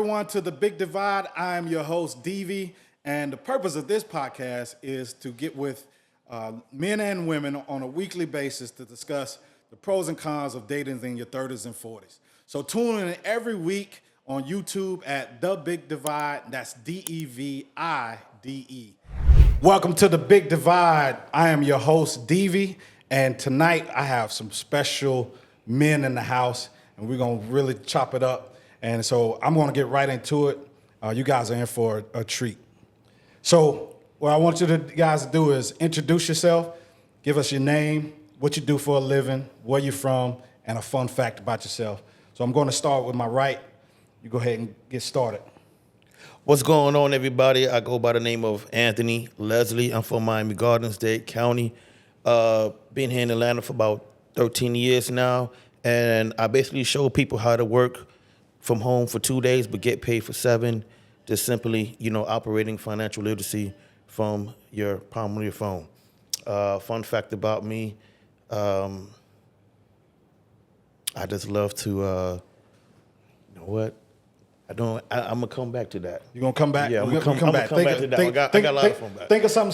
everyone, to The Big Divide. I am your host, Devi, and the purpose of this podcast is to get with men and women on a weekly basis to discuss the pros and cons of dating in your 30s and 40s. So tune in every week on YouTube at The Big Divide. That's D-E-V-I-D-E. Welcome to The Big Divide. I am your host, Devi, and tonight I have some special men in the house, and we're going to really chop it up. And so I'm going to get right into it. You guys are in for a treat. So what I want you guys to do is introduce yourself, give us your name, what you do for a living, where you're from, and a fun fact about yourself. So I'm going to start with my right. You go ahead and get started. What's going on, everybody? I go by the name of Anthony Leslie. I'm from Miami Gardens, Dade County. Been here in Atlanta for about 13 years now, and I basically show people how to work from home for 2 days but get paid for 7. Just simply, operating financial literacy from your palm of your phone. Fun fact about me, I just love to, you know what? I'm gonna come back to that. You're gonna come back? Yeah, I'm gonna come back. Come back to that. I got a lot of fun back. Think of something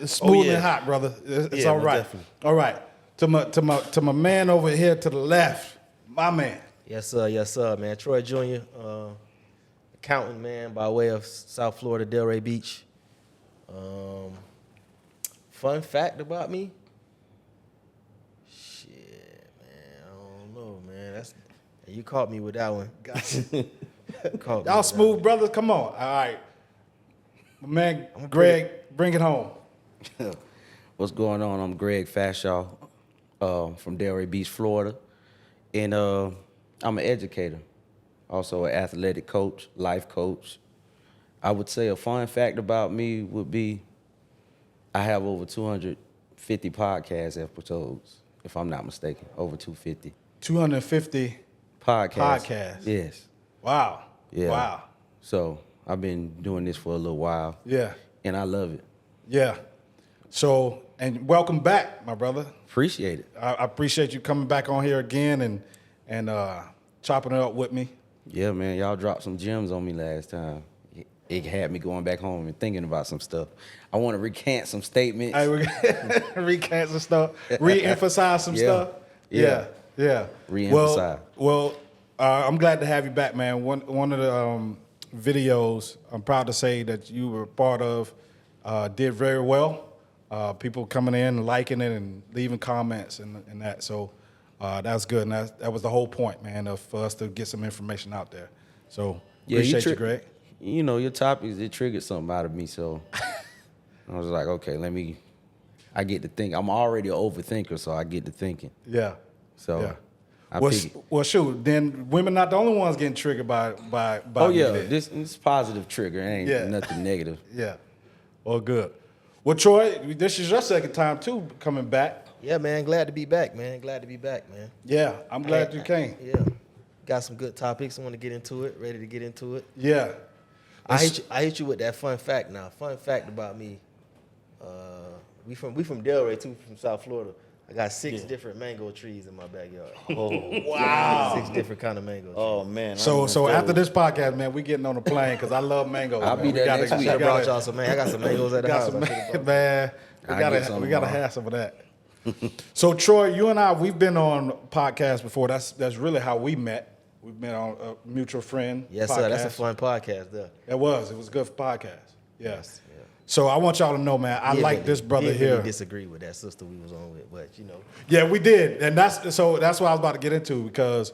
smooth and hot, brother. It's all right. Definitely. All right. To my man over here to the left, my man. Yes, sir, man. Troy Jr., accountant, man, by way of South Florida, Delray Beach. Fun fact about me? Shit, man, I don't know, man. You caught me with that one. Gotcha. Y'all smooth brothers, come on. All right. My man, Greg, bring it home. What's going on? I'm Greg Fashaw from Delray Beach, Florida. And I'm an educator, also an athletic coach, life coach. I would say a fun fact about me would be I have over 250 podcast episodes, if I'm not mistaken, over 250. 250 podcasts. Yes. Wow. Yeah. Wow. So I've been doing this for a little while. Yeah. And I love it. Yeah. So, and welcome back, my brother. Appreciate it. I appreciate you coming back on here again and chopping it up with me. Yeah, man. Y'all dropped some gems on me last time. It had me going back home and thinking about some stuff. I want to recant some statements. Recant some stuff. Re-emphasize some stuff. Yeah. Re-emphasize. Well, I'm glad to have you back, man. One of the videos I'm proud to say that you were part of did very well. People coming in, liking it, and leaving comments and that. So that's good. And that was the whole point, man, for us to get some information out there. So appreciate you, Greg. Your topics, it triggered something out of me. So I was like, okay, I get to think. I'm already an overthinker, so I get to thinking. Yeah. So yeah. I Well, shoot. Then women not the only ones getting triggered by. Oh yeah, this positive trigger. It ain't nothing negative. Yeah. Well, good. Well, Troy, this is your second time too coming back. Yeah, man. Glad to be back, man. Yeah, I'm glad you came. Yeah. Got some good topics. I want to get into it. Ready to get into it. Yeah. I hit you with that fun fact now. Fun fact about me. We from Delray too, from South Florida. I got 6 different mango trees in my backyard. Oh, wow. 6 different kind of mango trees. Oh, man. So after this podcast, man, we getting on the plane because I love mangoes. I'll be there next week. I brought y'all some, man. I got some mangoes at the house. Man, we gotta have some of that. So Troy, you and I, we've been on podcasts before. That's really how we met. We've met on a mutual friend. Yes, podcast. sir. That's a fun podcast, though. It was a good podcast. Yes. Yeah. So I want y'all to know, man, I like this brother here. We disagree with that sister we was on with, but Yeah, we did, and that's what I was about to get into because,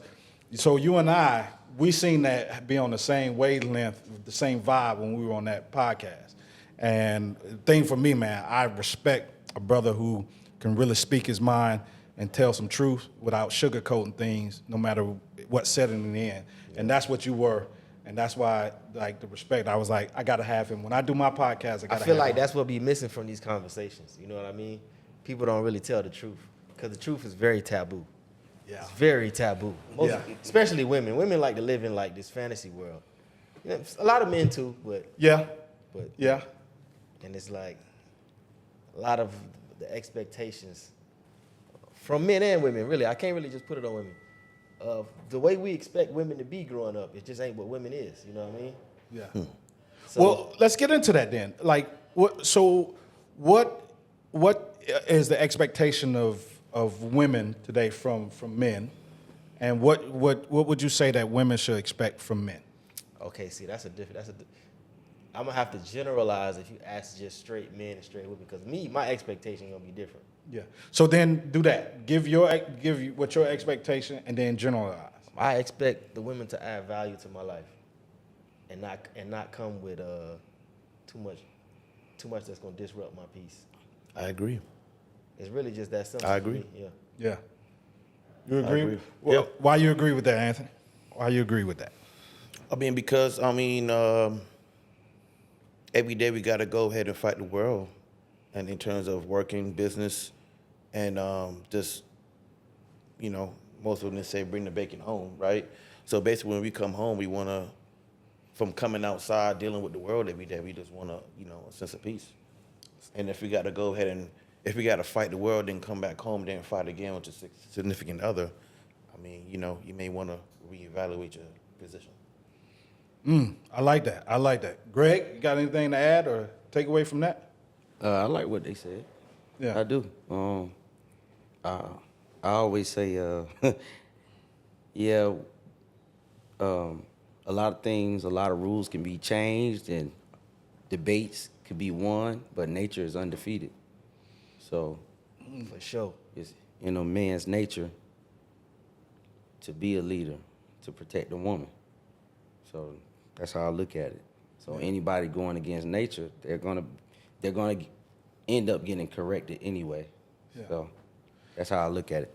so you and I, we seen that be on the same wavelength, the same vibe when we were on that podcast. And the thing for me, man, I respect a brother who can really speak his mind and tell some truth without sugarcoating things, no matter what setting it in. And that's what you were. And that's why, like, the respect, I was like, I got to have him. When I do my podcast, I got to have him. I feel like that's what be missing from these conversations. You know what I mean? People don't really tell the truth because the truth is very taboo. Yeah. It's very taboo. Especially women. Women like to live in, like, this fantasy world. A lot of men, too, but... Yeah. And it's like a lot of the expectations from men and women, really. I can't really just put it on women. the way we expect women to be growing up, it just ain't what women is. You know what I mean? Yeah. So, Well, let's get into that then. Like, what is the expectation of women today from men, and what would you say that women should expect from men? okay, see, I'm gonna have to generalize if you ask just straight men and straight women, because my expectation gonna be different. Yeah. So then do that. Give what your expectation, and then generalize. I expect the women to add value to my life, and not come with too much that's gonna disrupt my peace. I agree. It's really just that simple. I for agree. me, Yeah. Yeah. You agree? agree. Well, Yep. why you agree with that, Anthony? Why you agree with that? I mean, because every day we got to go ahead and fight the world, and in terms of working, business, and just, most of them say bring the bacon home, right? So basically, when we come home, we want to, from coming outside dealing with the world every day, we just want to, a sense of peace. And if we got to go ahead and if we got to fight the world, then come back home, then fight again with a significant other, I mean, you may want to reevaluate your position. I like that. I like that. Greg, you got anything to add or take away from that? I like what they said. Yeah. I do. I always say, yeah, a lot of things, a lot of rules can be changed and debates could be won, but nature is undefeated. So For sure. it's man's nature to be a leader, to protect the woman. So that's how I look at it. So anybody going against nature, they're gonna end up getting corrected anyway. Yeah. So that's how I look at it.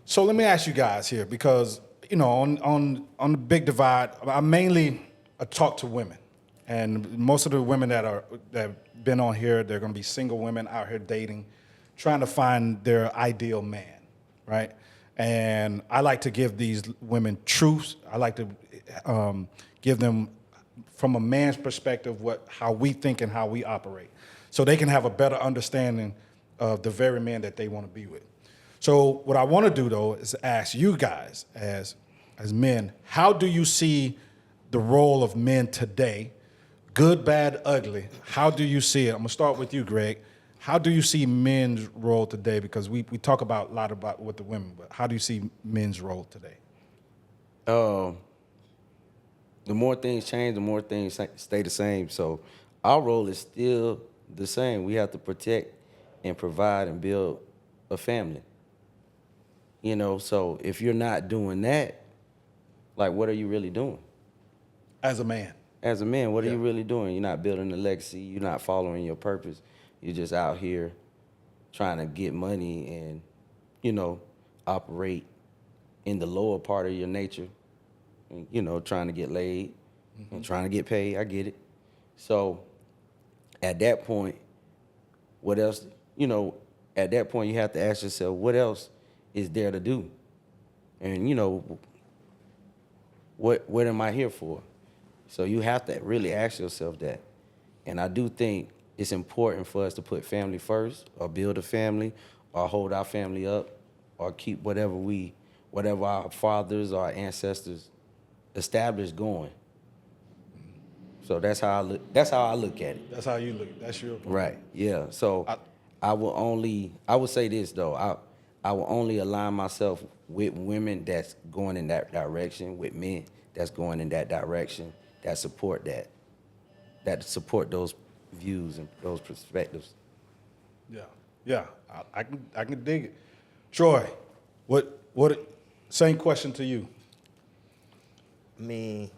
So let me ask you guys here, because on the Big Divide, I mainly talk to women, and most of the women that have been on here, they're going to be single women out here dating, trying to find their ideal man, right? And I like to give these women truths. I like to give them, from a man's perspective, how we think and how we operate, so they can have a better understanding of the very man that they want to be with. So what I want to do, though, is ask you guys as men, how do you see the role of men today, good, bad, ugly? How do you see it? I'm going to start with you, Greg. How do you see men's role today? Because we talk a lot about with the women, but how do you see men's role today? The more things change, the more things stay the same. So our role is still the same. We have to protect and provide and build a family. So if you're not doing that, like, what are you really doing? As a man. As a man, what are Yeah. you really doing? You're not building a legacy. You're not following your purpose. You're just out here trying to get money and, operate in the lower part of your nature. And, trying to get laid and trying to get paid. I get it. So at that point, what else? At that point, you have to ask yourself, what else is there to do? And, what am I here for? So you have to really ask yourself that. And I do think it's important for us to put family first, or build a family, or hold our family up, or keep whatever our fathers or our ancestors established going. So that's how I look at it. That's how you look. That's your point. Right. Yeah. So I would say this though. I will only align myself with women that's going in that direction, with men that's going in that direction, that support support those views and those perspectives. Yeah. I can dig it. Troy, what? Same question to you. I mean,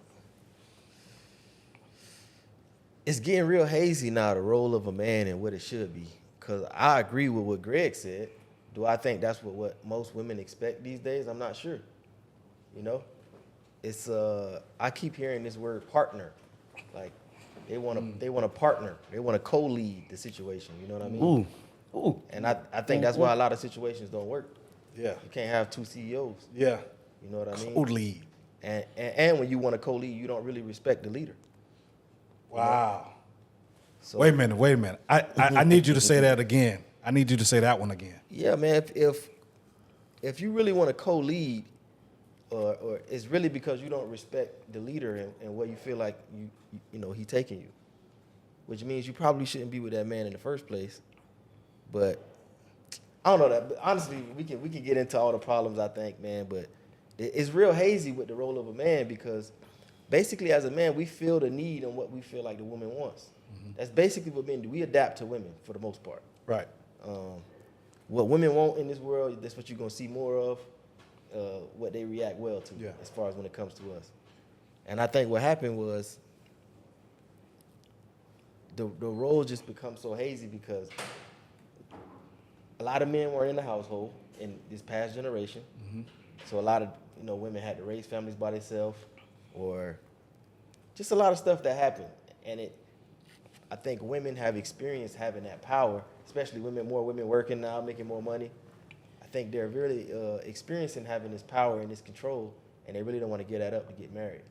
it's getting real hazy now, the role of a man and what it should be. Because I agree with what Greg said. Do I think that's what most women expect these days? I'm not sure. It's I keep hearing this word partner. Like they want to partner. They want to co-lead the situation. You know what I mean? Ooh. And I think that's why a lot of situations don't work. Yeah. You can't have two CEOs. Yeah. You know what I mean? Co-lead. And when you want to co-lead, you don't really respect the leader. Wow. So, Wait a minute. I need you to say that again. I need you to say that one again. Yeah, man. If you really want to co-lead, or it's really because you don't respect the leader and where you feel like he taking you, which means you probably shouldn't be with that man in the first place. But I don't know that. But honestly, we can get into all the problems, I think, man. But it's real hazy with the role of a man because basically, as a man, we feel the need and what we feel like the woman wants. That's basically what men do. We adapt to women for the most part. Right. What women want in this world, that's what you're gonna see more of. What they react well to, as far as when it comes to us. And I think what happened was the role just become so hazy because a lot of men were in the household in this past generation. So a lot of women had to raise families by themselves, or just a lot of stuff that happened. And I think women have experienced having that power, especially more women working now, making more money. I think they're really experiencing having this power and this control, and they really don't want to get that up to get married.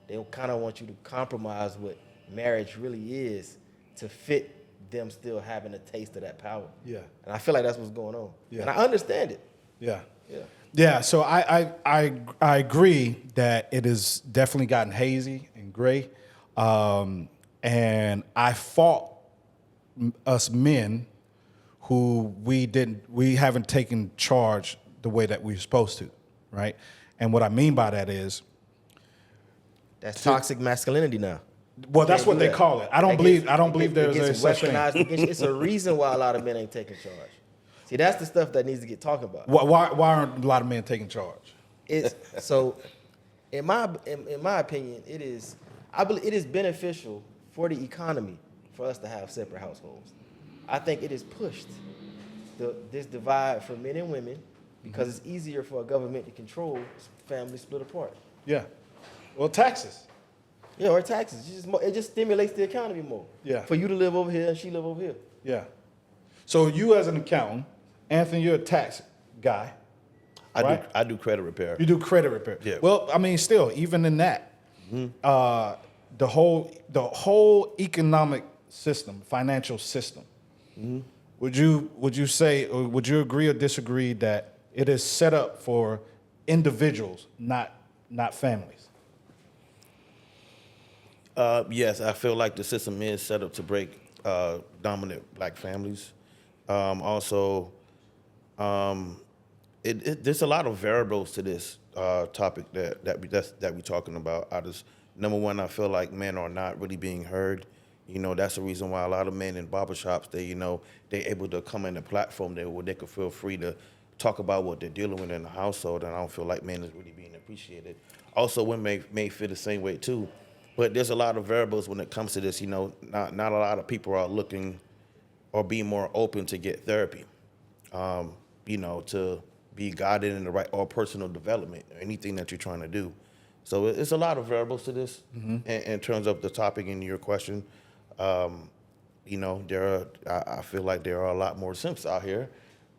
They kind of want you to compromise what marriage really is to fit them still having a taste of that power. Yeah. And I feel like that's what's going on. Yeah. And I understand it. Yeah. Yeah. Yeah, so I agree that it has definitely gotten hazy and gray, and I fault us men who we haven't taken charge the way that we're supposed to, right? And what I mean by that is, That's toxic masculinity now. well, that's what they call it. I don't believe there's a such thing. It's a reason why a lot of men ain't taking charge. See, that's the stuff that needs to get talked about. Why aren't a lot of men taking charge? So, in my opinion, I believe it is beneficial for the economy for us to have separate households. I think it has pushed this divide for men and women because it's easier for a government to control families split apart. Yeah. Well, taxes. Yeah, or taxes. It just stimulates the economy more. Yeah. For you to live over here and she live over here. Yeah. So you as an accountant, Anthony, you're a tax guy. Right? I do credit repair. You do credit repair. Yeah. Well, I mean, still, even in that, the whole economic system, financial system, would you say, or would you agree or disagree that it is set up for individuals, not families? Yes, I feel like the system is set up to break dominant black families. There's a lot of variables to this topic that we're talking about. Number one, I feel like men are not really being heard. That's the reason why a lot of men in barbershops, they're able to come in a platform where they can feel free to talk about what they're dealing with in the household, and I don't feel like men is really being appreciated. Also, women may feel the same way too, but there's a lot of variables when it comes to this. Not a lot of people are looking or being more open to get therapy, to be guided in the right or personal development or anything that you're trying to do. So it's a lot of variables to this in terms of the topic in your question. I feel like there are a lot more simps out here,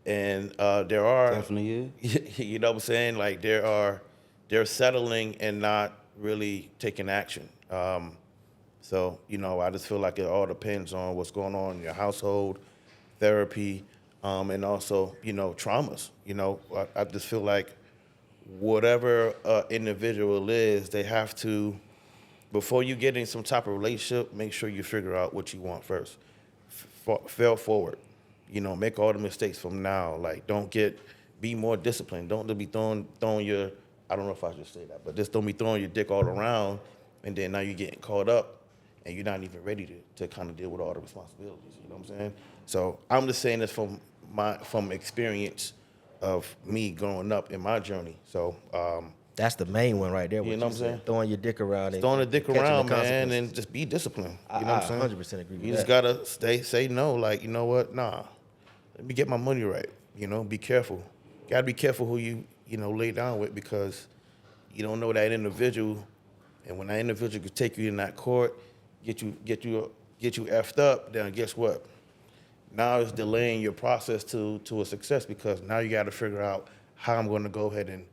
and there are Definitely is. you know what I'm saying? Like they're settling and not really taking action. So I just feel like it all depends on what's going on in your household, therapy, and also traumas. I just feel like whatever individual is, they have to, before you get in some type of relationship, make sure you figure out what you want first. Fail forward. Make all the mistakes from now. Like, be more disciplined. Don't be throwing your, I don't know if I should say that, but just don't be throwing your dick all around, and then now you're getting caught up, and you're not even ready to kind of deal with all the responsibilities. You know what I'm saying? So I'm just saying this from experience of me growing up in my journey. So That's the main one right there. You know what I'm saying? Throwing your dick around. throwing the dick around, man, consequences. and just be disciplined. I You know what I'm saying? 100% agree with You that. just gotta say no. Like, you know what? Nah, let me get my money right. Be careful. Gotta be careful who you lay down with, because you don't know that individual, and when that individual could take you in that court, get you effed up, then guess what? Now it's delaying your process to a success, because now you got to figure out how I'm going to go ahead and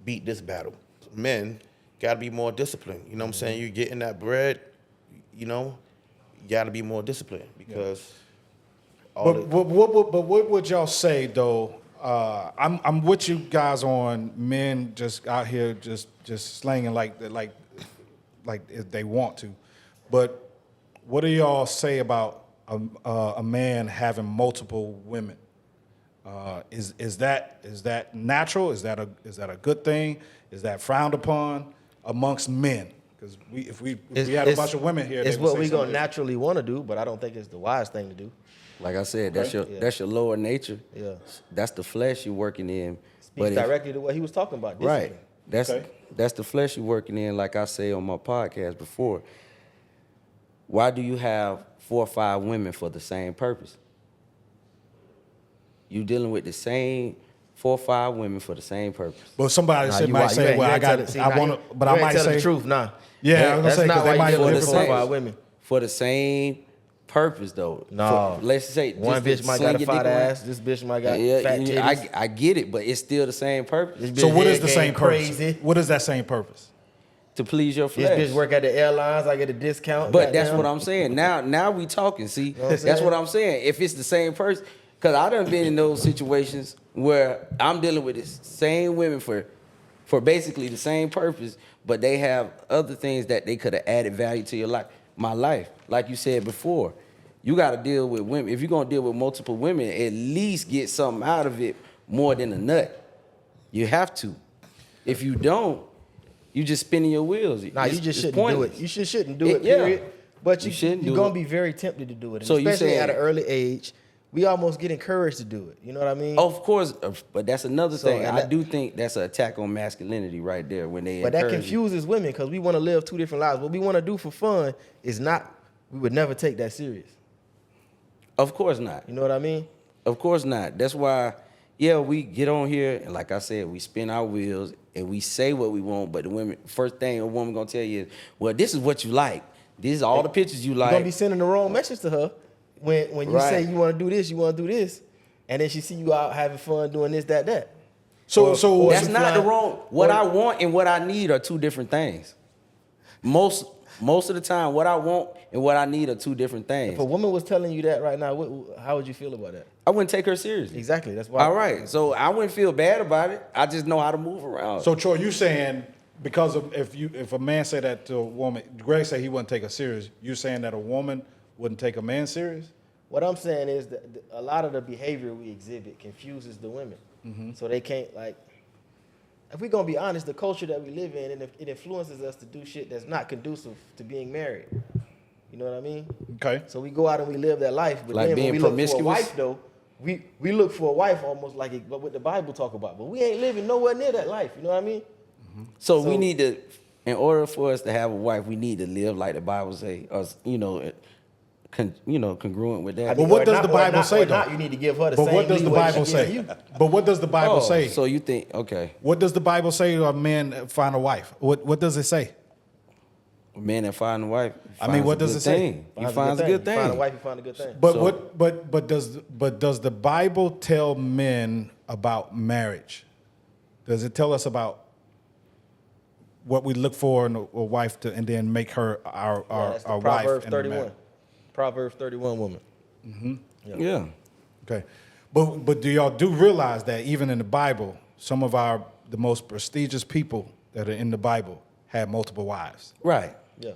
beat this battle. Men got to be more disciplined. You know what I'm saying? You're getting that bread, you got to be more disciplined, because But what would y'all say though? I'm with you guys on men just out here just slanging like if they want to, but what do y'all say about a man having multiple women? Is that natural? Is that a good thing? Is that frowned upon amongst men? Because if we had a bunch of women here, it's they would what we say gonna something. naturally want to do, but I don't think it's the wise thing to do. Like I said, that's your lower nature. Yeah. That's the flesh you're working in. Speaks directly to what he was talking about. Right. Discipline. That's the flesh you're working in, like I say on my podcast before. Why do you have 4 or 5 women for the same purpose? You dealing with the same 4 or 5 women for the same purpose. But somebody might say, "Well, I want to," but I might tell say the truth. Nah. Yeah, I was gonna say because they might deal be with different. 4 or 5 women. For the same purpose, though. No. Let's say One bitch might got a fat ass. This bitch might got fat titties. I get it, but it's still the same purpose. So what is the same crazy? purpose? What is that same purpose? To please your This flesh. bitch work at the airlines. I get a discount. But that's what I'm saying. Now we talking. See, that's what I'm saying. If it's the same person, because I done been in those situations where I'm dealing with the same women for basically the same purpose, but they have other things that they could have added value to your life. My life, like you said before, you got to deal with women. If you're gonna deal with multiple women, at least get something out of it more than a nut. You have to. If you don't, you just spinning your wheels. Nah, you just It's shouldn't pointless. do it. You shouldn't do it, Yeah. period. But You shouldn't you're do gonna it. be very tempted to do it. And So you especially saying- at an early age, we almost get encouraged to do it. You know what I mean? Of course, but that's another So, thing. and I that- do think that's an attack on masculinity right there when they. But that encourage you. confuses women because we want to live 2 different lives. What we want to do for fun is not. We would never take that serious. Of course not. You know what I mean? Of course not. That's why, yeah, we get on here and like I said, we spin our wheels and we say what we want. But the women, first thing a woman gonna tell you is, well, this is what you like. This is all the pictures you You're gonna be like. sending the wrong message to her when you Right. say you want to do this, you want to do this, and then she see you out having fun doing this, that. So That's not the wrong. What or- I want and what I need are 2 different things. Most of the time, what I want and what I need are 2 different things. If a woman was telling you that right now, how would you feel about that? I wouldn't take her seriously. Exactly. That's why. All right, so I wouldn't feel bad about it. I just know how to move around. So Troy, you saying because of if a man said that to a woman, Greg said he wouldn't take her serious. You saying that a woman wouldn't take a man serious? What I'm saying is that a lot of the behavior we exhibit confuses the women, so they can't like. If we're gonna be honest, the culture that we live in, and it influences us to do shit that's not conducive to being married. You know what I mean? Okay. So we go out and we live that life, but Like then when being we look for a promiscuous? wife, though, we look for a wife almost like what the Bible talk about, but we ain't living nowhere near that life. You know what I mean? So we need to, in order for us to have a wife, we need to live like the Bible say, us, congruent with that. But what does the Bible say, though? You need to give her the But same what does the leeway Bible she give say? you. But what does the Bible say? So you think, okay, What does the Bible say a man find a wife? What does it say? a man that find a wife, I mean, finds what a does good it say? thing. He finds a good You find a thing. wife, you find a good thing. But So- does the Bible tell men about marriage? Does it tell us about what we look for in a wife to, and then make her our That's the our wife? Proverbs in the 31. marriage? Proverbs 31 woman. Yeah. Okay, but do y'all do realize that even in the Bible, some of the most prestigious people that are in the Bible had multiple wives? Right. Yeah.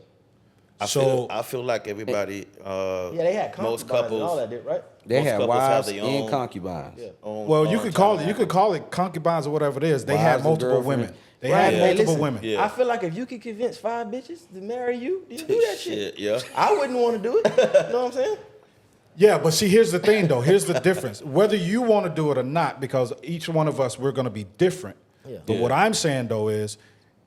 I feel like everybody, Yeah, they had concubines most and all couples, that, right? They Most had couples have wives their and own- concubines. Yeah. Well, you could call it concubines or whatever it is. They Wives had and multiple girlfriends. women. They Right. had Hey, multiple listen, women. Yeah. I feel like if you could convince 5 bitches to marry you, then do that shit. Yeah. I wouldn't want to do it. You know what I'm saying? Yeah, but see, here's the thing, though. Here's the difference. Whether you want to do it or not, because each one of us, we're going to be different. Yeah. But what I'm saying, though, is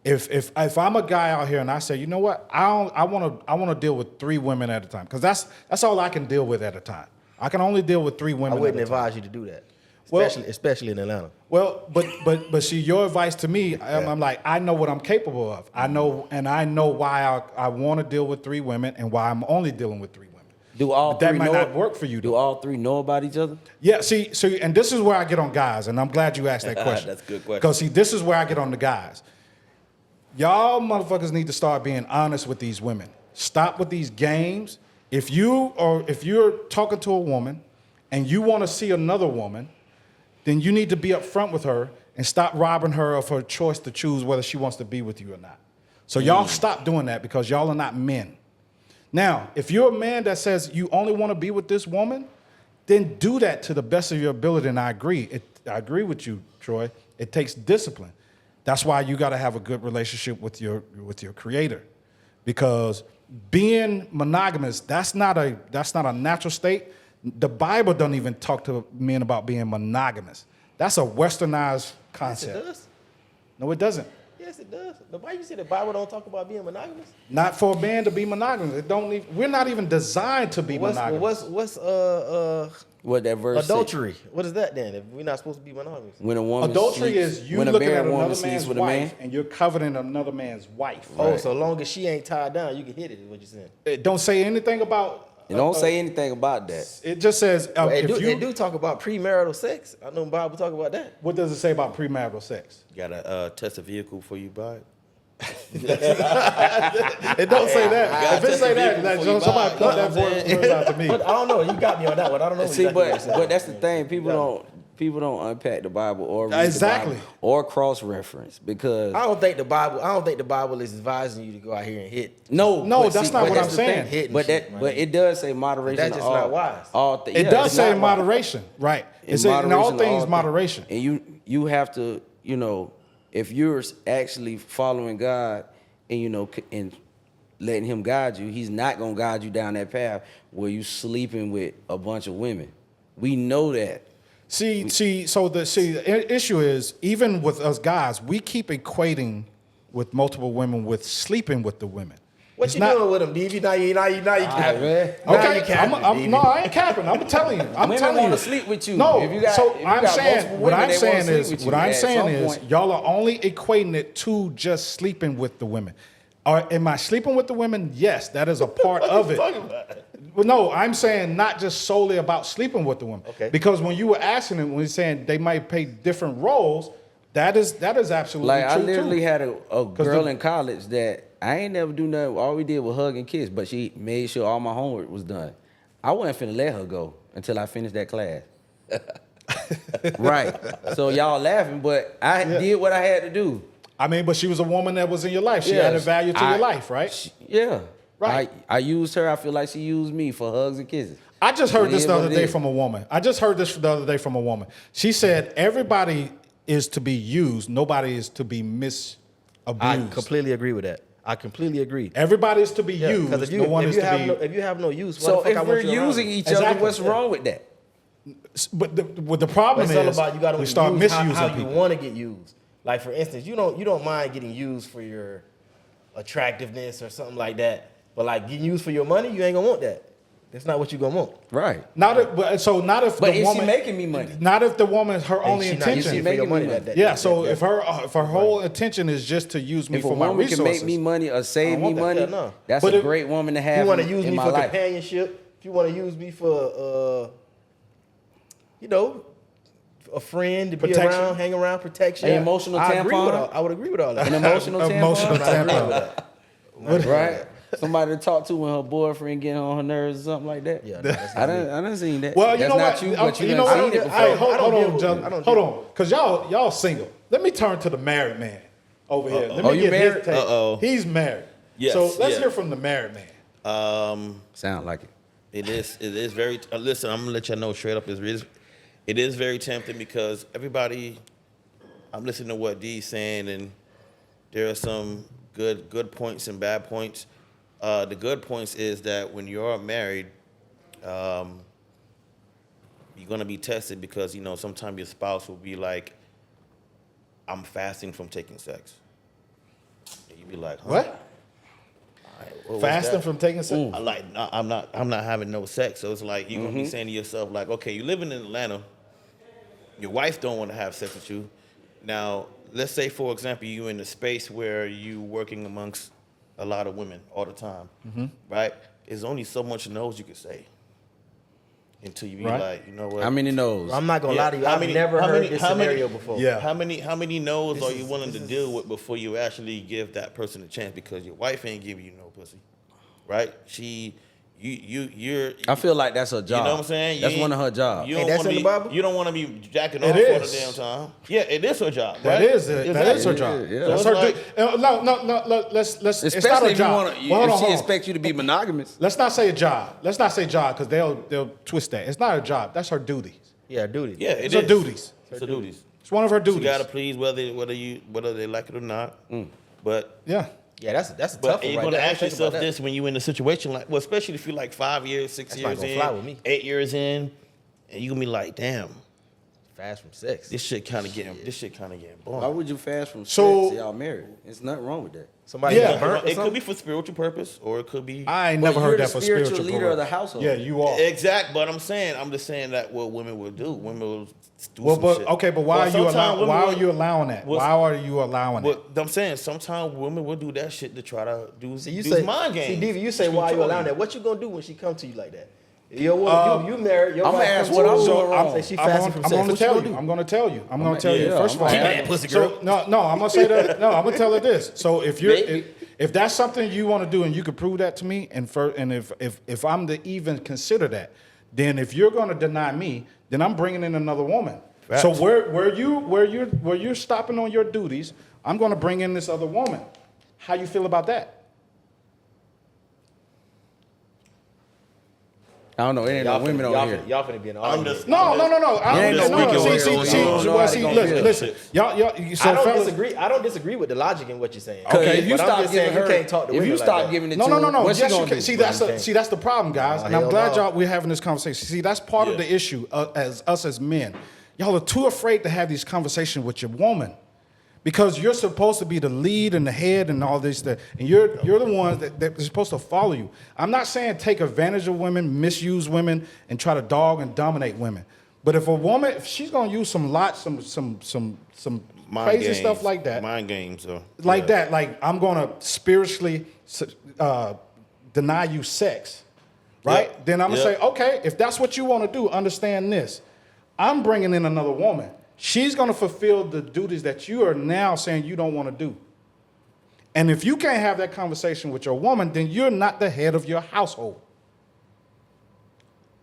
if I'm a guy out here and I say, you know what, I want to deal with 3 women at a time, because that's all I can deal with at a time. I can only deal with 3 I women. wouldn't at a time. advise you to do that, Well- especially in Atlanta. Well, but see, your advice to me, I'm like, I know what I'm capable of. I know why I want to deal with 3 women and why I'm only dealing with 3 women. Do all But that three might know, not work for you, Do though. all 3 know about each other? Yeah, see, and this is where I get on guys, and I'm glad you asked that question. That's a good question. Because see, this is where I get on the guys. Y'all motherfuckers need to start being honest with these women. Stop with these games. If you're talking to a woman and you want to see another woman, then you need to be upfront with her and stop robbing her of her choice to choose whether she wants to be with you or not. So y'all stop doing that because y'all are not men. Now, if you're a man that says you only want to be with this woman, then do that to the best of your ability. And I agree. I agree with you, Troy. It takes discipline. That's why you got to have a good relationship with your creator, because being monogamous, that's not a natural state. The Bible doesn't even talk to men about being monogamous. That's a westernized concept. Yes, it does. No, it doesn't. Yes, it does. Why you say the Bible don't talk about being monogamous? Not for a man to be monogamous. It don't need, we're not even designed to be monogamous. What's What that verse say? adultery? What is that then? If we're not supposed to be monogamous? When a woman Adultery sleeps, is you when a looking married at woman another sleeps man's with a man. wife and you're coveting another man's wife. Oh, Right. so long as she ain't tied down, you can hit it. Is what you're saying? It don't say anything about. It don't say anything about that. It just says Well, if they you. do talk about premarital sex. I know the Bible talk about that. What does it say about premarital sex? You gotta test a vehicle before you buy it. It don't say that. If it say that, somebody put that word out to me. But I don't know. You got me on that one. I don't know. See, exactly what you're saying. but that's the thing. People don't unpack the Bible or read Exactly. the Bible or cross reference because I don't think the Bible is advising you to go out here and hit. No, but that's not but what that's I'm the saying. thing. Hitting But shit, but it does say moderation. That's just in all, not wise. It yeah, does it's say not wise. moderation, right? It In says in all moderation, things things. moderation. And you have to, if you're actually following God and and letting Him guide you, He's not gonna guide you down that path where you sleeping with a bunch of women. We know that. So the issue is, even with us guys, we keep equating with multiple women with sleeping with the women. What It's you not- doing with him, DV? Now you capping. man. Now Okay, you capping, DV. no, I ain't capping. I'm telling you. I'm Women telling wanna you. sleep with you. No, If you got- so if you I'm got saying multiple what women, I'm they wanna saying sleep is with what you I'm at saying some is point. y'all are only equating it to just sleeping with the women. Or am I sleeping with the women? Yes, that is a part of it. Talking about? Well, no, I'm saying not just solely about sleeping with the women. Okay. Because when you were asking them, when you're saying they might play different roles, that is absolutely Like I true literally too. had a girl the- in college that I ain't never do nothing. All we did was hug and kiss, but she made sure all my homework was done. I wasn't finna let her go until I finished that class. Right. So y'all laughing, but I did what I had to do. I mean, but she was a woman that was in your life. She Yeah, added value to your life, right? Yeah. Right. I used her. I feel like she used me for hugs and kisses. I just heard It this is the what other it day is. from a woman. She said everybody is to be used. Nobody is to be misabused. I completely agree with that. I completely agree. Everybody is to be Yeah, used. because no one is to be. if you have no use, So what the if fuck I we're want you around using me? each other, Exactly. what's wrong with that? But the problem But it's all is about you got to we start misusing how people. you want to get used. Like for instance, you don't mind getting used for your attractiveness or something like that. But like getting used for your money, you ain't gonna want that. That's not what you gonna want. Right. Not if But the is woman she making me money? Not if the woman her And only she not using intention. it for your making money. me money. Yeah. So if her whole intention is just to use me If a for my woman can resources, make me money or save me want that. money, Yeah, no. that's But a if- great woman to if have you want to in, use in me my for life. companionship, if you want to use me for a friend to be Protection. around, hang around, protection, An emotional I agree with tampon? I would agree with all that. An emotional Emotional tampon, tampon. right? Somebody to talk to when her boyfriend getting on her nerves or something like that. Yeah, no, that's I not me. done seen that. Well, you That's know not what? you, but you know done what? seen it I don't- before. I don't Hold deal on, with John. it. I don't Hold deal on, because y'all single. Let me turn to the married man over here. Let me Oh, you get his married? take. Uh-oh. He's married. Yes, So let's yeah. hear from the married man. Sound like it. It is very. Listen, I'm gonna let y'all know straight up. It is very tempting because everybody. I'm listening to what D's saying, and there are some good points and bad points. The good points is that when you're married, you're gonna be tested because sometimes your spouse will be like, "I'm fasting from taking sex." And you be like, huh? What? All right, what's Fasting that? from taking sex? I like no, I'm not having no sex. So it's like you're gonna be saying to yourself, like, okay, you're living in Atlanta, your wife don't want to have sex with you. Now, let's say for example, you're in a space where you working amongst a lot of women all the time, right? There's only so much no's you can say until you be Right. like, you know what? How many knows? I'm not gonna Yeah. lie to you. How I've many- never how heard many- this how many- scenario before. Yeah. How many no's This are you is- willing to this deal with before you actually give that person a chance? Because your wife ain't giving you no pussy, right? you're. I feel like that's her job. You know what I'm saying? That's one of her jobs. You Hey, don't that's wanna in the be, Bible? You don't want to be jacking It off is. all the damn time. Yeah, it is her job. That right? is it. That is her job. Yeah. That's So her. it's No. Let's. It's not Especially her if you job. want to, Well, hold if on, she hold on. expects you to be monogamous. Let's not say a job. Let's not say job because they'll twist that. It's not her job. That's her duties. Yeah, duty. Yeah, It's her duties. It's her duties. It's one of her You duties. gotta please whether they like it or not. But Yeah. Yeah, that's a tough But one you're right gonna there. I ask didn't think yourself about that. this when you're in a situation like, well, especially if you're like 5 years, 6 That's not years gonna in, fly with me. 8 years in, and you gonna be like, damn, Fast from sex. this shit kind of getting boring. Why would you fast from So- sex? Y'all married. There's nothing wrong with that. Somebody Yeah. got burnt or It could something? be for spiritual purpose, or it could be I ain't But never you're heard the that for spiritual spiritual leader of purpose. the household. Yeah, you are. exact. But I'm just saying that what women will do. Women will do Well, some but shit. okay, but why are you sometimes allowing? women Why will- are you allowing that? Well, Why are you allowing that? But I'm saying sometimes women will do that shit to try to do See, you do say, mind games. see, Diva, you say Just why you control allowing you. that? What you gonna do when she come to you like that? Your woman, you married. Your I'ma wife ask come what to I'm you, doing wrong. Say she I'm fasting gonna, from I'm sex. gonna What you tell gonna you. do? I'm gonna tell you. I'm gonna tell you. yeah, First of all, I'm Keep gonna that pussy, so girl. no, I'm gonna say that. No, I'm gonna tell her this. So if you're Maybe. if that's something you want to do and you can prove that to me, and if I'm to even consider that, then if you're gonna deny me, then I'm bringing in another woman. Facts. So where you're stopping on your duties, I'm gonna bring in this other woman. How you feel about that? I don't know. It ain't no women over here. Y'all finna be in an I'm argument. just No. It ain't no No. squeaky See, wheel. see, You don't know how they gonna feel. listen. Y'all. So I don't fellas, disagree. I don't disagree with the logic in what you're saying. Okay, If you But I'm stop just saying giving her, you can't talk to if women you like stop that. giving it No. to her, what's she Yes, you gonna can. do? See, can't. that's the problem, guys. And I'm hell glad no. y'all we're having this conversation. See, that's part of the issue as us as men. Y'all are too afraid to have these conversations with your woman because you're supposed to be the lead and the head and all this stuff, and you're the ones that are supposed to follow you. I'm not saying take advantage of women, misuse women, and try to dog and dominate women. But if she's gonna use some Mind crazy games. stuff like that, Mind games. that, like I'm gonna spiritually deny you sex, right? Yep. Then I'm gonna Yep. say, okay, if that's what you want to do, understand this. I'm bringing in another woman. She's gonna fulfill the duties that you are now saying you don't want to do. And if you can't have that conversation with your woman, then you're not the head of your household.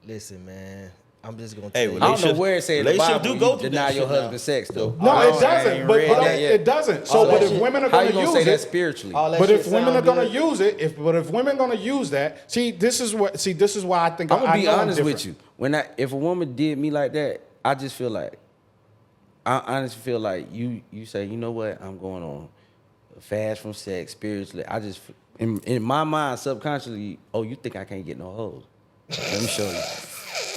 Listen, man. I'm just gonna Hey, tell you. well, I don't know where it says in the relationships Bible do go you through deny that your shit now. husband sex though. No, I it ain't doesn't. But read that yet. it doesn't. So, All but that if shit- women are How gonna you gonna use say that it, spiritually? All that but shit if women are sound gonna good. use it, if women gonna use that, this is why I think I'm gonna I be know I'm honest with different. you. If a woman did me like that, I just feel like I honestly feel like you say, you know what, I'm going on a fast from sex spiritually. I just in my mind subconsciously, oh, you think I can't get no hoes? Let me show you.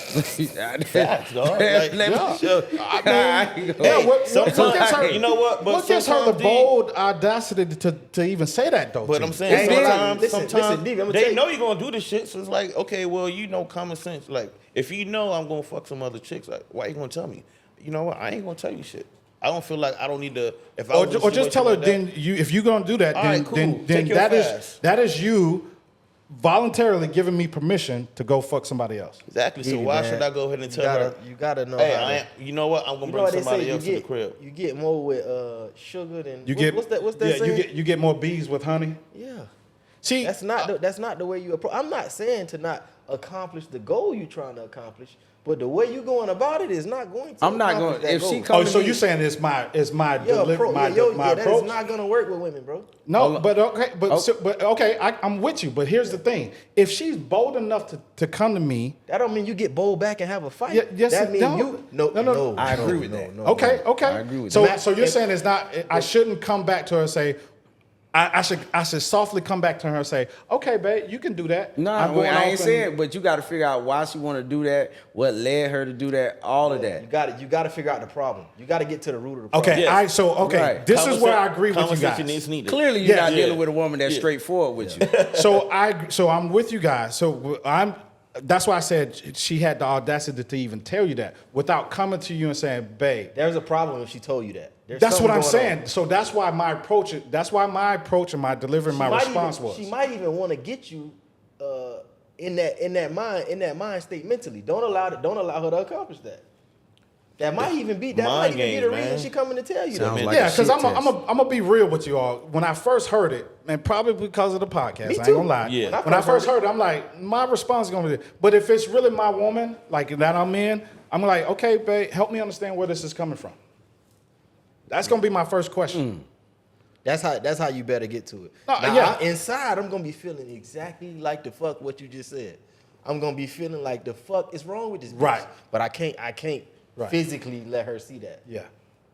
Facts, dog. Let Like, me yeah. show you. Yeah, what sometimes- gives her, you know what? But what gives her the sometimes bold audacity to even say that though? But to I'm you? saying Hey, sometimes, listen, sometimes Dave, I'ma they tell you- know you're gonna do this shit. So it's like, okay, well, you know, common sense. Like, if you know I'm gonna fuck some other chicks, like, why you gonna tell me? You know what? I ain't gonna tell you shit. I don't feel like I don't need to. If I was in a or just tell her. situation like that, Then if you're gonna do that, All then right, cool. then Take your that is fast. that is you voluntarily giving me permission to go fuck somebody else. exactly. So Diddy, why man. should I go ahead and You tell her? You gotta know Hey, how to. I ain't, you know what? I'm gonna You know bring what they somebody say? else to the crib. You get more with sugar than You get what's that saying? you get more bees with honey. Yeah. See, That's not the way you approach. I'm not saying to not accomplish the goal you're trying to accomplish, but the way you going about it is not going to. I'm not accomplish going- that if she goal. come- oh, so you saying it's my Yeah, that approach? is not gonna work with women, bro. No, but okay, but okay, I'm with you. But here's the thing: if she's bold enough to come to me, That don't mean you get bold back and have a fight. Yeah, yes, that it means don't. you No. I agree with that. okay, I agree with so that. so you're saying it's not. I shouldn't come back to her and say. I should softly come back to her and say, okay, babe, you can do that. No, I'm going I off ain't and- saying, but you got to figure out why she want to do that, what led her to do that, all of that. You got to figure out the problem. You got to get to the root of the problem. Okay, Yes. Right. This is where I agree with you Conversation guys. is needed. Clearly, you're Yeah. not Yeah. dealing with a woman that's straightforward with you. So I'm with you guys. So that's why I said she had the audacity to even tell you that without coming to you and saying, babe. There's a problem if she told you that. There's That's what something I'm going saying. on. So that's why my approach and my delivering my response was. She might even want to get you in that mind state mentally. Don't allow her to accomplish that. That might even be the reason man. she coming to tell you Sounds that. like Yeah, a because shit I'm test. gonna be real with you all. When I first heard it, and probably because of the podcast, Me I ain't too. gonna lie. Yeah. When I first heard it, I'm like, my response is gonna be, but if it's really my woman, like that I'm in, I'm like, okay, babe, help me understand where this is coming from. That's gonna be my first question. That's how you better get to it. No, Now, yeah. inside, I'm gonna be feeling exactly like the fuck what you just said. I'm gonna be feeling like the fuck is wrong with this bitch. Right. But I can't Right. physically let her see that. Yeah.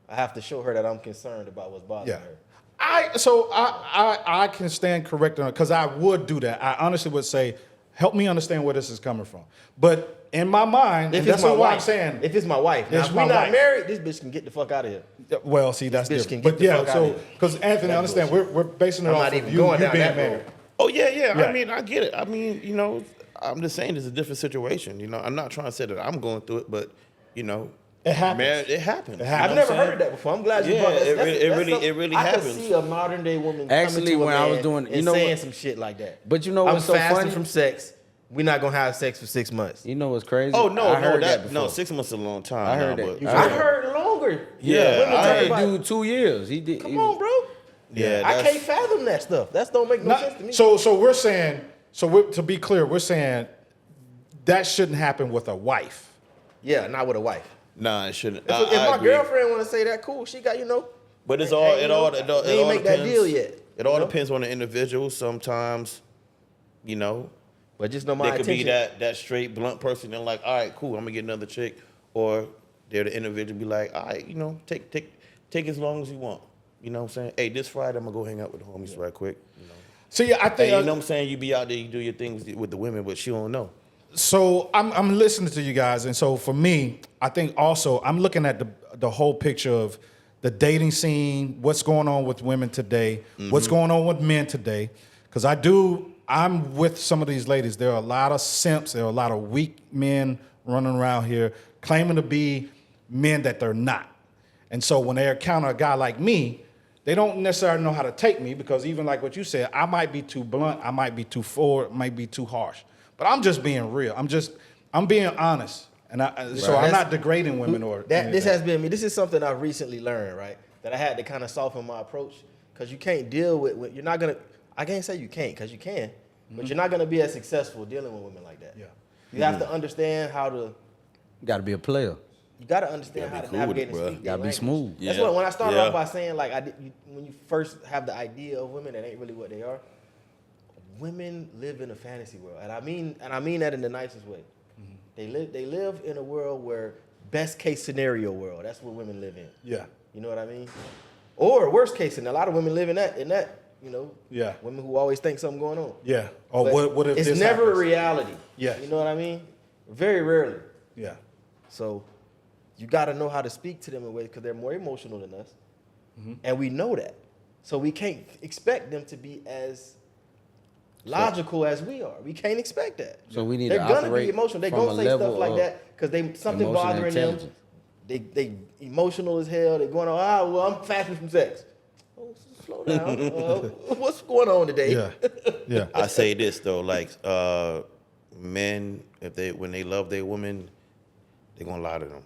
I have to show her that I'm concerned about what's bothering Yeah. her. I can stand correcting her because I would do that. I honestly would say, help me understand where this is coming from. But in my mind, and that's what I'm saying. If it's my wife, now, It's if my we're not wife. married, this bitch can get the fuck out of here. Well, see, that's bitch different. can get But the yeah, fuck outta so here. because Anthony, That's understand, bullshit. we're basing it I'm off not of even you going down being that road. married. Oh yeah. Yeah. I mean, I get it. I mean, you know, I'm just saying it's a different situation. You know, I'm not trying to say that I'm going through it, but you know, It happens. It happens. It happens. You know I've what never I'm heard saying? that before. I'm glad you Yeah, brought that. it really I happens. could see a modern day woman Actually, coming to when a I man was doing- you and know saying what? some shit like that. But you know I'm what's so fasting funny? from sex. We're not gonna have sex for 6 months. You know what's crazy? Oh no, I heard that no, before. 6 months is a long time. I heard now, that. but- I heard longer. Yeah, women I talk heard about. dude 2 years. He did. Come on, bro. Yeah, I that's- can't fathom that stuff. That don't make no sense to me. So we're saying, to be clear, we're saying that shouldn't happen with a wife. Yeah, not with a wife. Nah, it shouldn't. If I my agree. girlfriend want to say that, cool. She got But it's Hey, all you it know, all it all, we it ain't all make that depends. deal yet, It all you know? depends on the individual. Sometimes, you know, But just know my they could attention. be that straight blunt person and like, all right, cool, I'm gonna get another chick, or they're the individual be like, all right, you know, take as long as you want. You know what I'm saying? Hey, this Friday I'm gonna go hang out with the homies right quick. You know, See, I think hey, you know what I'm saying? You be out there, you do your things with the women, but she don't know. so. I'm listening to you guys, and so for me, I think also I'm looking at the whole picture of the dating scene, what's going on with women today, what's going on with men today, because I'm with some of these ladies. There are a lot of simps. There are a lot of weak men running around here claiming to be men that they're not. And so when they encounter a guy like me, they don't necessarily know how to take me because even like what you said, I might be too blunt, I might be too forward, might be too harsh. But I'm just being real. I'm being honest. And so I'm not degrading women or This anything. has been me. This is something I've recently learned, right? That I had to kind of soften my approach because you can't deal with. You're not gonna. I can't say you can't because you can, but you're not gonna be as successful dealing with women like that. Yeah. You have to understand how to. You got to be a player. You gotta understand Gotta how be to cool with navigate it, and bruh. speak. Gotta their be language. smooth. That's Yeah. what when I started Yeah. off by saying like when you first have the idea of women that ain't really what they are. Women live in a fantasy world, and I mean that in the nicest way. They live in a world where best case scenario world. That's what women live in. Yeah. You know what I mean? Or worst case scenario. A lot of women live in that. You know. Yeah. Women who always think something going on. Yeah. Or But what if it's this never happens? a reality. Yes. You know what I mean? Very rarely. Yeah. So you got to know how to speak to them in ways because they're more emotional than us, and we know that. So we can't expect them to be as logical as we are. We can't expect that. So we need They're to gonna be operate emotional. They from gonna a say stuff level like of that because they something emotional bothering them. intelligence. They emotional as hell. They going on. Well, I'm fasting from sex. Oh, slow down. What's going on today? Yeah. Yeah. I say this though, like men, when they love their women, they gonna lie to them.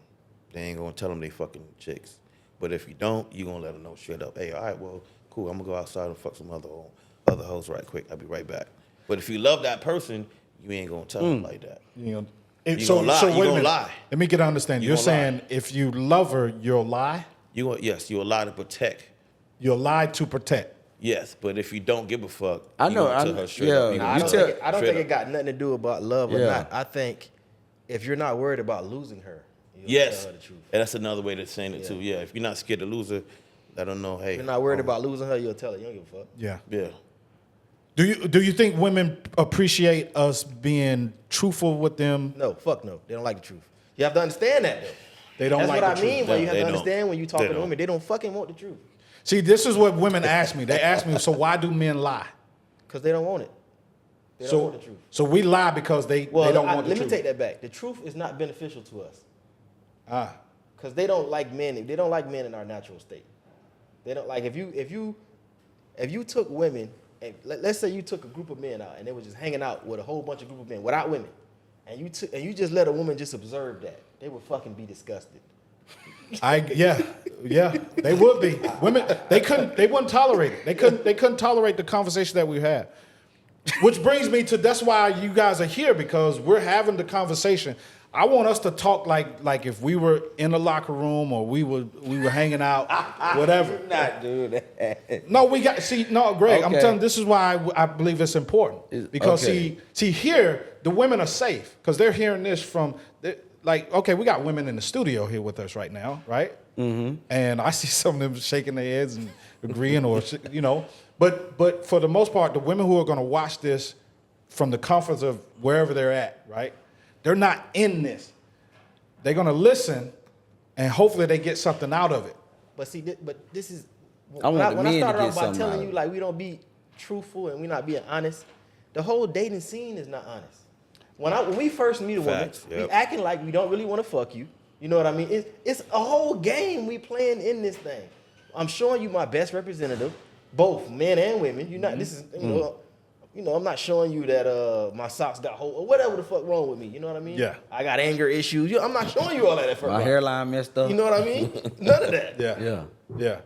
They ain't gonna tell them they fucking chicks. But if you don't, you gonna let them know straight up. Hey, all right, well, cool. I'm gonna go outside and fuck some other hoes right quick. I'll be right back. But if you love that person, you ain't gonna tell them like that. You know, You gonna lie. So You wait a gonna minute. lie. Let me get an understanding. You You're gonna saying lie. if you love her, you'll lie. Yes, you lie to protect. You'll lie to protect. Yes, but if you don't give a fuck, I you know, gonna tell I- her straight yeah. up. You Nah, gonna I You don't, tell think, her it, I don't straight think it up. got nothing to do about love or Yeah. not. I think if you're not worried about losing her, you'll Yes, tell her the truth. and that's another way of saying it too. Yeah, if you're not scared to lose her, let her know. Hey, If you're not worried about losing her, you'll tell her. You don't give a fuck. Yeah. Yeah. Do you think women appreciate us being truthful with them? No, fuck no. They don't like the truth. You have to understand that though. They don't That's like what the I mean. truth. Why you have They to don't. understand when you talk They to don't. women, they don't fucking want the truth See, this is what women ask me. They ask me, so why do men lie? because they don't want it. They don't So, want the truth. so we lie because they don't want the let truth. me take that back. The truth is not beneficial to us Ah, because they don't like men. They don't like men in our natural state. They don't like if you took women and let's say you took a group of men out and they were just hanging out with a whole bunch of group of men without women, and you just let a woman just observe that, they would fucking be disgusted. Yeah, they would be. Women, they wouldn't tolerate it. They couldn't tolerate the conversation that we had. Which brings me to, that's why you guys are here, because we're having the conversation. I want us to talk like if we were in the locker room or we were hanging out, whatever. Not doing that. No, Greg, I'm Okay. telling you, this is why I believe it's important. Because okay. see here, the women are safe because they're hearing this from, okay, we got women in the studio here with us right now, right? Mm-hmm. And I see some of them shaking their heads and agreeing or, but for the most part, the women who are going to watch this from the comforts of wherever they're at, right? They're not in this. They're going to listen and hopefully they get something out of it. But see, this is I want the when I men to started get off by something out telling of you it. like we don't be truthful and we not being honest. The whole dating scene is not honest. When we first meet a woman, Facts, yep. we acting like we don't really want to fuck you. You know what I mean? It's a whole game we playing in this thing. I'm showing you my best representative, both men and women. You're not. This is I'm not showing you that my socks got hole or whatever the fuck wrong with me. You know what I mean? Yeah. I got anger issues. I'm not showing you all that at first. My hairline messed up. You know what I mean? None of that. Yeah.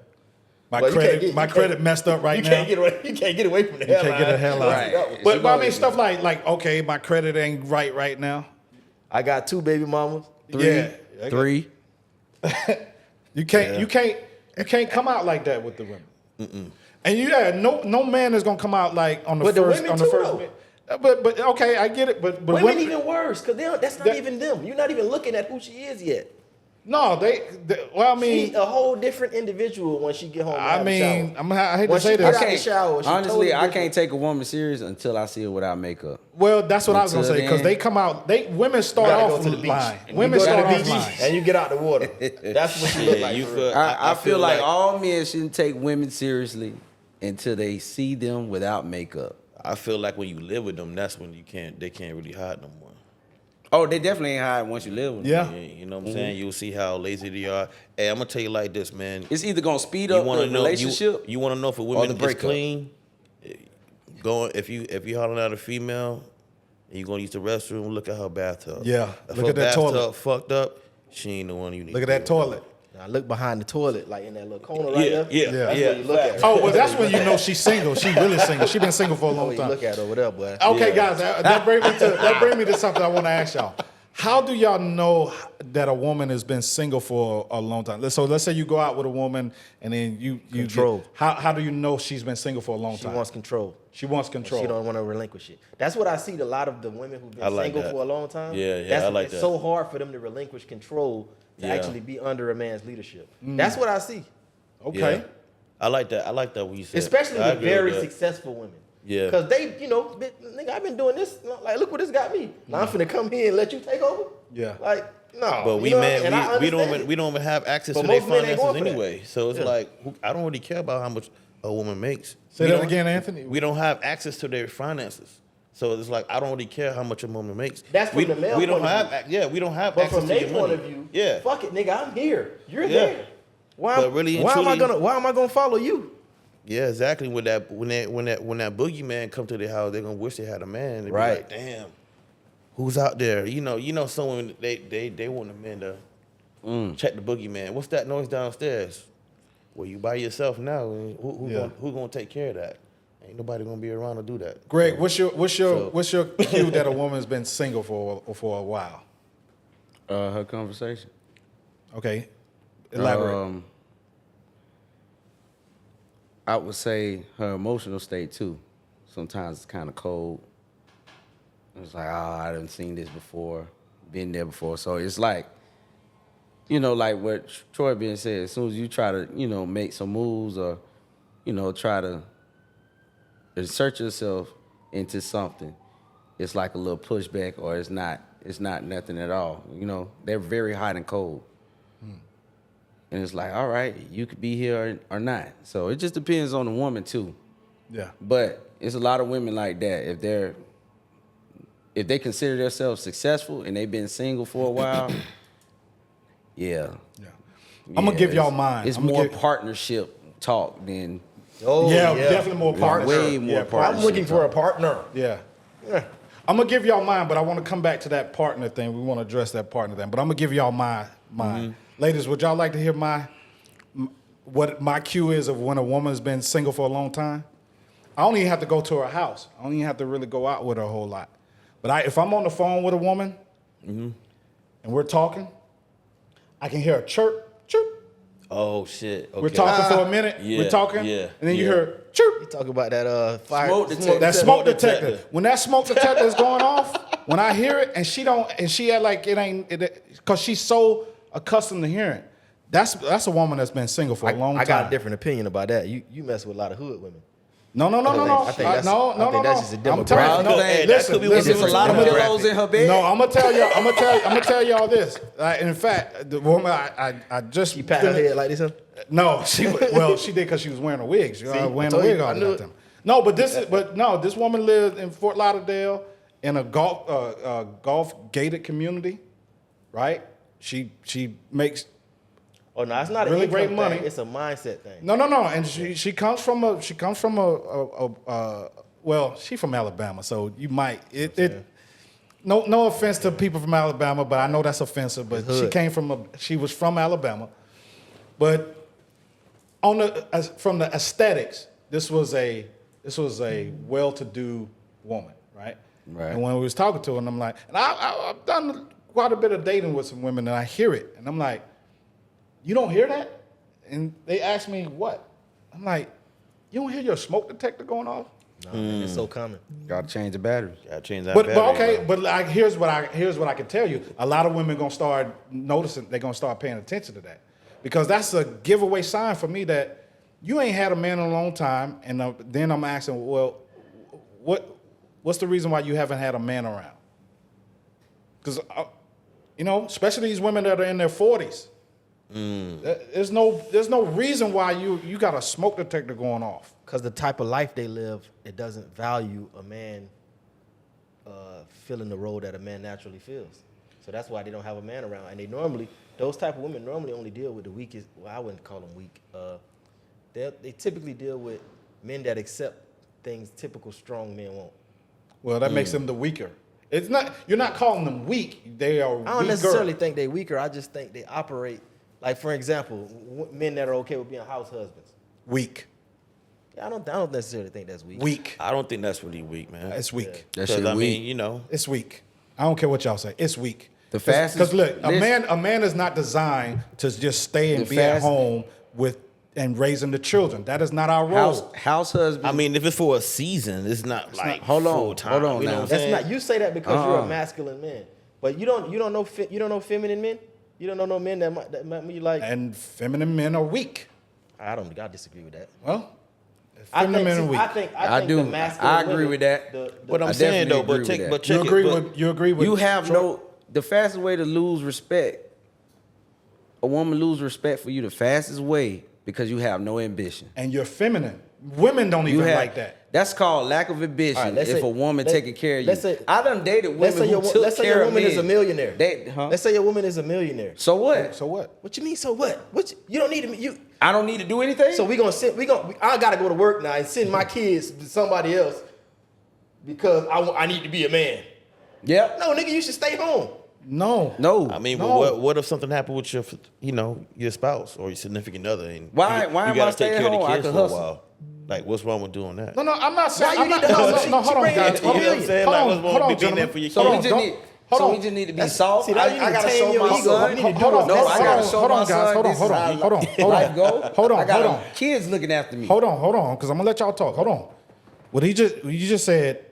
My But credit messed up right you now. You can't get away from the You hairline. can't get a hairline. Right. But I mean, stuff like, okay, my credit ain't right now. I got 2 baby mamas. Yeah. 3. You can't come out like that with the women. And no man is gonna come out like on the But the first women on the too, first. But okay, I get it. But Women even worse, because that's not even them. You're not even looking at who she is yet. no, well, I mean, She's a whole different individual when she get home. And I have a mean, shower. I hate When to say she this. get out the shower, she Honestly, totally I different. can't take a woman serious until I see her without makeup. Well, that's what I was gonna Until say because then- they come out. Women start gotta off go to the beach. line. You Women go to start the off beach line. and you get out the water. That's what you look like. you for real. feel, I feel like all men shouldn't take women seriously until they see them without makeup. I feel like when you live with them, that's when they can't really hide no more. Oh, they definitely ain't hiding once you live with them. Yeah. You know what I'm saying? You'll see how lazy they are. Hey, I'm gonna tell you like this, man. It's either gonna speed You up want the to know relationship. You want to know if a or woman the is breakup. clean? If you hollering at a female, and you gonna use the restroom, look at her bathtub. Yeah, If look her at that bathtub toilet. fucked up, she ain't the one you need. Look at to that be with. toilet. Now look behind the toilet, like in that little corner right Yeah, there. yeah, That's yeah. where you look at her. Oh, well, that's when you know she's single. She really single. She been single for a That's long where you time. look at her over there, boy. Okay, Yeah. guys, that brings me to something I want to ask y'all. How do y'all know that a woman has been single for a long time? So let's say you go out with a woman and then you Control. How do you know she's been single for a long She time? wants control. She wants And control. she don't want to relinquish it. That's what I see. A lot of the women who've been I like single that. for a long time. Yeah, I like it's that. so hard for them to relinquish control to Yeah. actually be under a man's leadership. That's what I see. Okay. Yeah. I like that. I like that what you said. Especially I with agree very that. successful women. Yeah. Because they, nigga, I've been doing this. Like, look what this got me. Now I'm finna come here and let you take over. Yeah. Like, no. But you we know, man, and I we don't understand even, we don't even have access But to their most men ain't finances going for that. anyway. So it's Yeah. like I don't really care about how much a woman makes. Say We that don't- again, Anthony. We don't have access to their finances. So it's like I don't really care how much a woman makes. That's from we, the male we don't point of have we don't have But access from to their your point money. of view, Yeah. fuck it, nigga, I'm here. You're Yeah. there. Why, But really and why am I truly- gonna follow you? Yeah, exactly. When that boogeyman come to their house, they're gonna wish they had a man. They be Right. like, damn, who's out there? You know, some women they want a man to check the boogeyman. What's that noise downstairs? Well, you by yourself now. And who gonna take care of that? Ain't nobody gonna be around to do that. Greg, what's your cue that a woman's been single for a while? Her conversation. Okay. Elaborate. I would say her emotional state too. Sometimes it's kind of cold. It's like, I done seen this before, been there before. So it's like, like what Troy being said, as soon as you try to, make some moves or, try to insert yourself into something, it's like a little pushback or it's not nothing at all. They're very hot and cold. And it's like, all right, you could be here or not. So it just depends on the woman too. Yeah. But it's a lot of women like that. If they consider themselves successful and they've been single for a while, yeah. I'm gonna give it's- y'all mine. It's I'm gonna more give- partnership talk than Oh, yeah, definitely more partner. way more Yeah, partnership. I'm looking for a partner. Yeah. I'm gonna give y'all mine, but I want to come back to that partner thing. We want to address that partner thing, but I'm gonna give y'all mine. Ladies, would y'all like to hear what my cue is of when a woman's been single for a long time? I don't even have to go to her house. I don't even have to really go out with her a whole lot. But if I'm on the phone with a woman and we're talking, I can hear a chirp, chirp. Oh shit. Okay. We're talking for a minute. Yeah, we're talking, yeah, and then you yeah. hear chirp. You talk about that fire Smoke detector. That smoke detector. When that smoke detector is going off, when I hear it, and she act like it ain't, because she's so accustomed to hearing. That's a woman that's been single for a long time. I got a different opinion about that. You mess with a lot of hood women. No. I think that's just a I'm telling you, Hey, that listen, could be listen, There's a lot of I'm gonna- pillows in her bed. No, I'm gonna tell y'all this. In fact, the woman I just You pat her head like this, huh? No, she did because she was wearing a wig. She was wearing a told you, wig all I the knew time. No, this woman lived in Fort Lauderdale in a golf gated community, right? She makes Oh no, it's not really an great income money. thing. It's a mindset thing. no, and she comes from a well, she's from Alabama, so you might no offense to people from Alabama, but I know that's offensive. But she was from Alabama, but from the aesthetics, this was a well-to-do woman, right? Right. And when we was talking to her, and I'm like, and I've done quite a bit of dating with some women, and I hear it, and I'm like, you don't hear that? And they ask me what? I'm like, you don't hear your smoke detector going off? No, man, it's so common. Gotta change the batteries. Gotta change that. But battery, okay, bro. but like here's what I can tell you. A lot of women gonna start noticing. They're gonna start paying attention to that, because that's a giveaway sign for me that you ain't had a man in a long time. And then I'm asking, well, what's the reason why you haven't had a man around? Because especially these women that are in their 40s. There's no reason why you got a smoke detector going off. Because the type of life they live, it doesn't value a man filling the role that a man naturally feels. So that's why they don't have a man around. And those type of women normally only deal with the weakest. Well, I wouldn't call them weak. They typically deal with men that accept things typical strong men won't. Well, that makes them the weaker. It's not. You're not calling them weak. They are. I don't necessarily think they're weaker. I just think they operate like, for example, men that are okay with being house husbands. Weak. I don't necessarily think that's weak. Weak. I don't think that's really weak, man. It's weak. That Because shit I weak. mean, It's weak. I don't care what y'all say. It's weak. The fastest- Because look, listen. a man is not designed to just stay and The be at fast- home and raising the children. That is not our role. House husband. I mean, if it's for a season, it's not like hold on, full time. hold on You know now. what I'm That's saying? not. You say that because you're a masculine man, but you don't know feminine men. You don't know no men that might be like. And feminine men are weak. I disagree with that. Well, I feminine men are weak. think I do. The masculine I agree women, with that. But I'm I saying definitely though, but agree check, with but that. check You agree with You have the fastest way to lose respect. A woman lose respect for you the fastest way because you have no ambition. and you're feminine. Women don't You even have like that. That's called lack of ambition. All right, let's if say- a woman let- taking care of you, let's say- I done dated women Let's say who took let's say care your of woman men. is a millionaire. Huh? Let's say your woman is a millionaire. So what? So what? What you mean? So what? You don't need to. I don't need to do anything. So I gotta go to work now and send my kids to somebody else because I need to be a man. Yep. No, nigga, you should stay home. No. No. I mean, No. but what if something happened with your spouse or your significant other, and Why you am I gotta staying take care of home? the I kids could for a hustle. while? Like, what's wrong with doing that? No, I'm not saying. Why you I'm need not, to hustle? no, hold on, She guys. bring Hold in on, the You know what I'm saying? hold Like, on, what's wrong hold on, with being there gentlemen. for your So Hold we on, just don't- need. hold So on, we just need to be don't- soft. See, now you need to gotta tame show your my ego. son. You need to do Hold what's on, No, I necessary. gotta show hold my on, guys. son. Hold on, this hold is on, how hold on, life go. hold on, I got hold on. kids looking after me. Hold on, because I'm gonna let y'all talk. Hold on. What you just said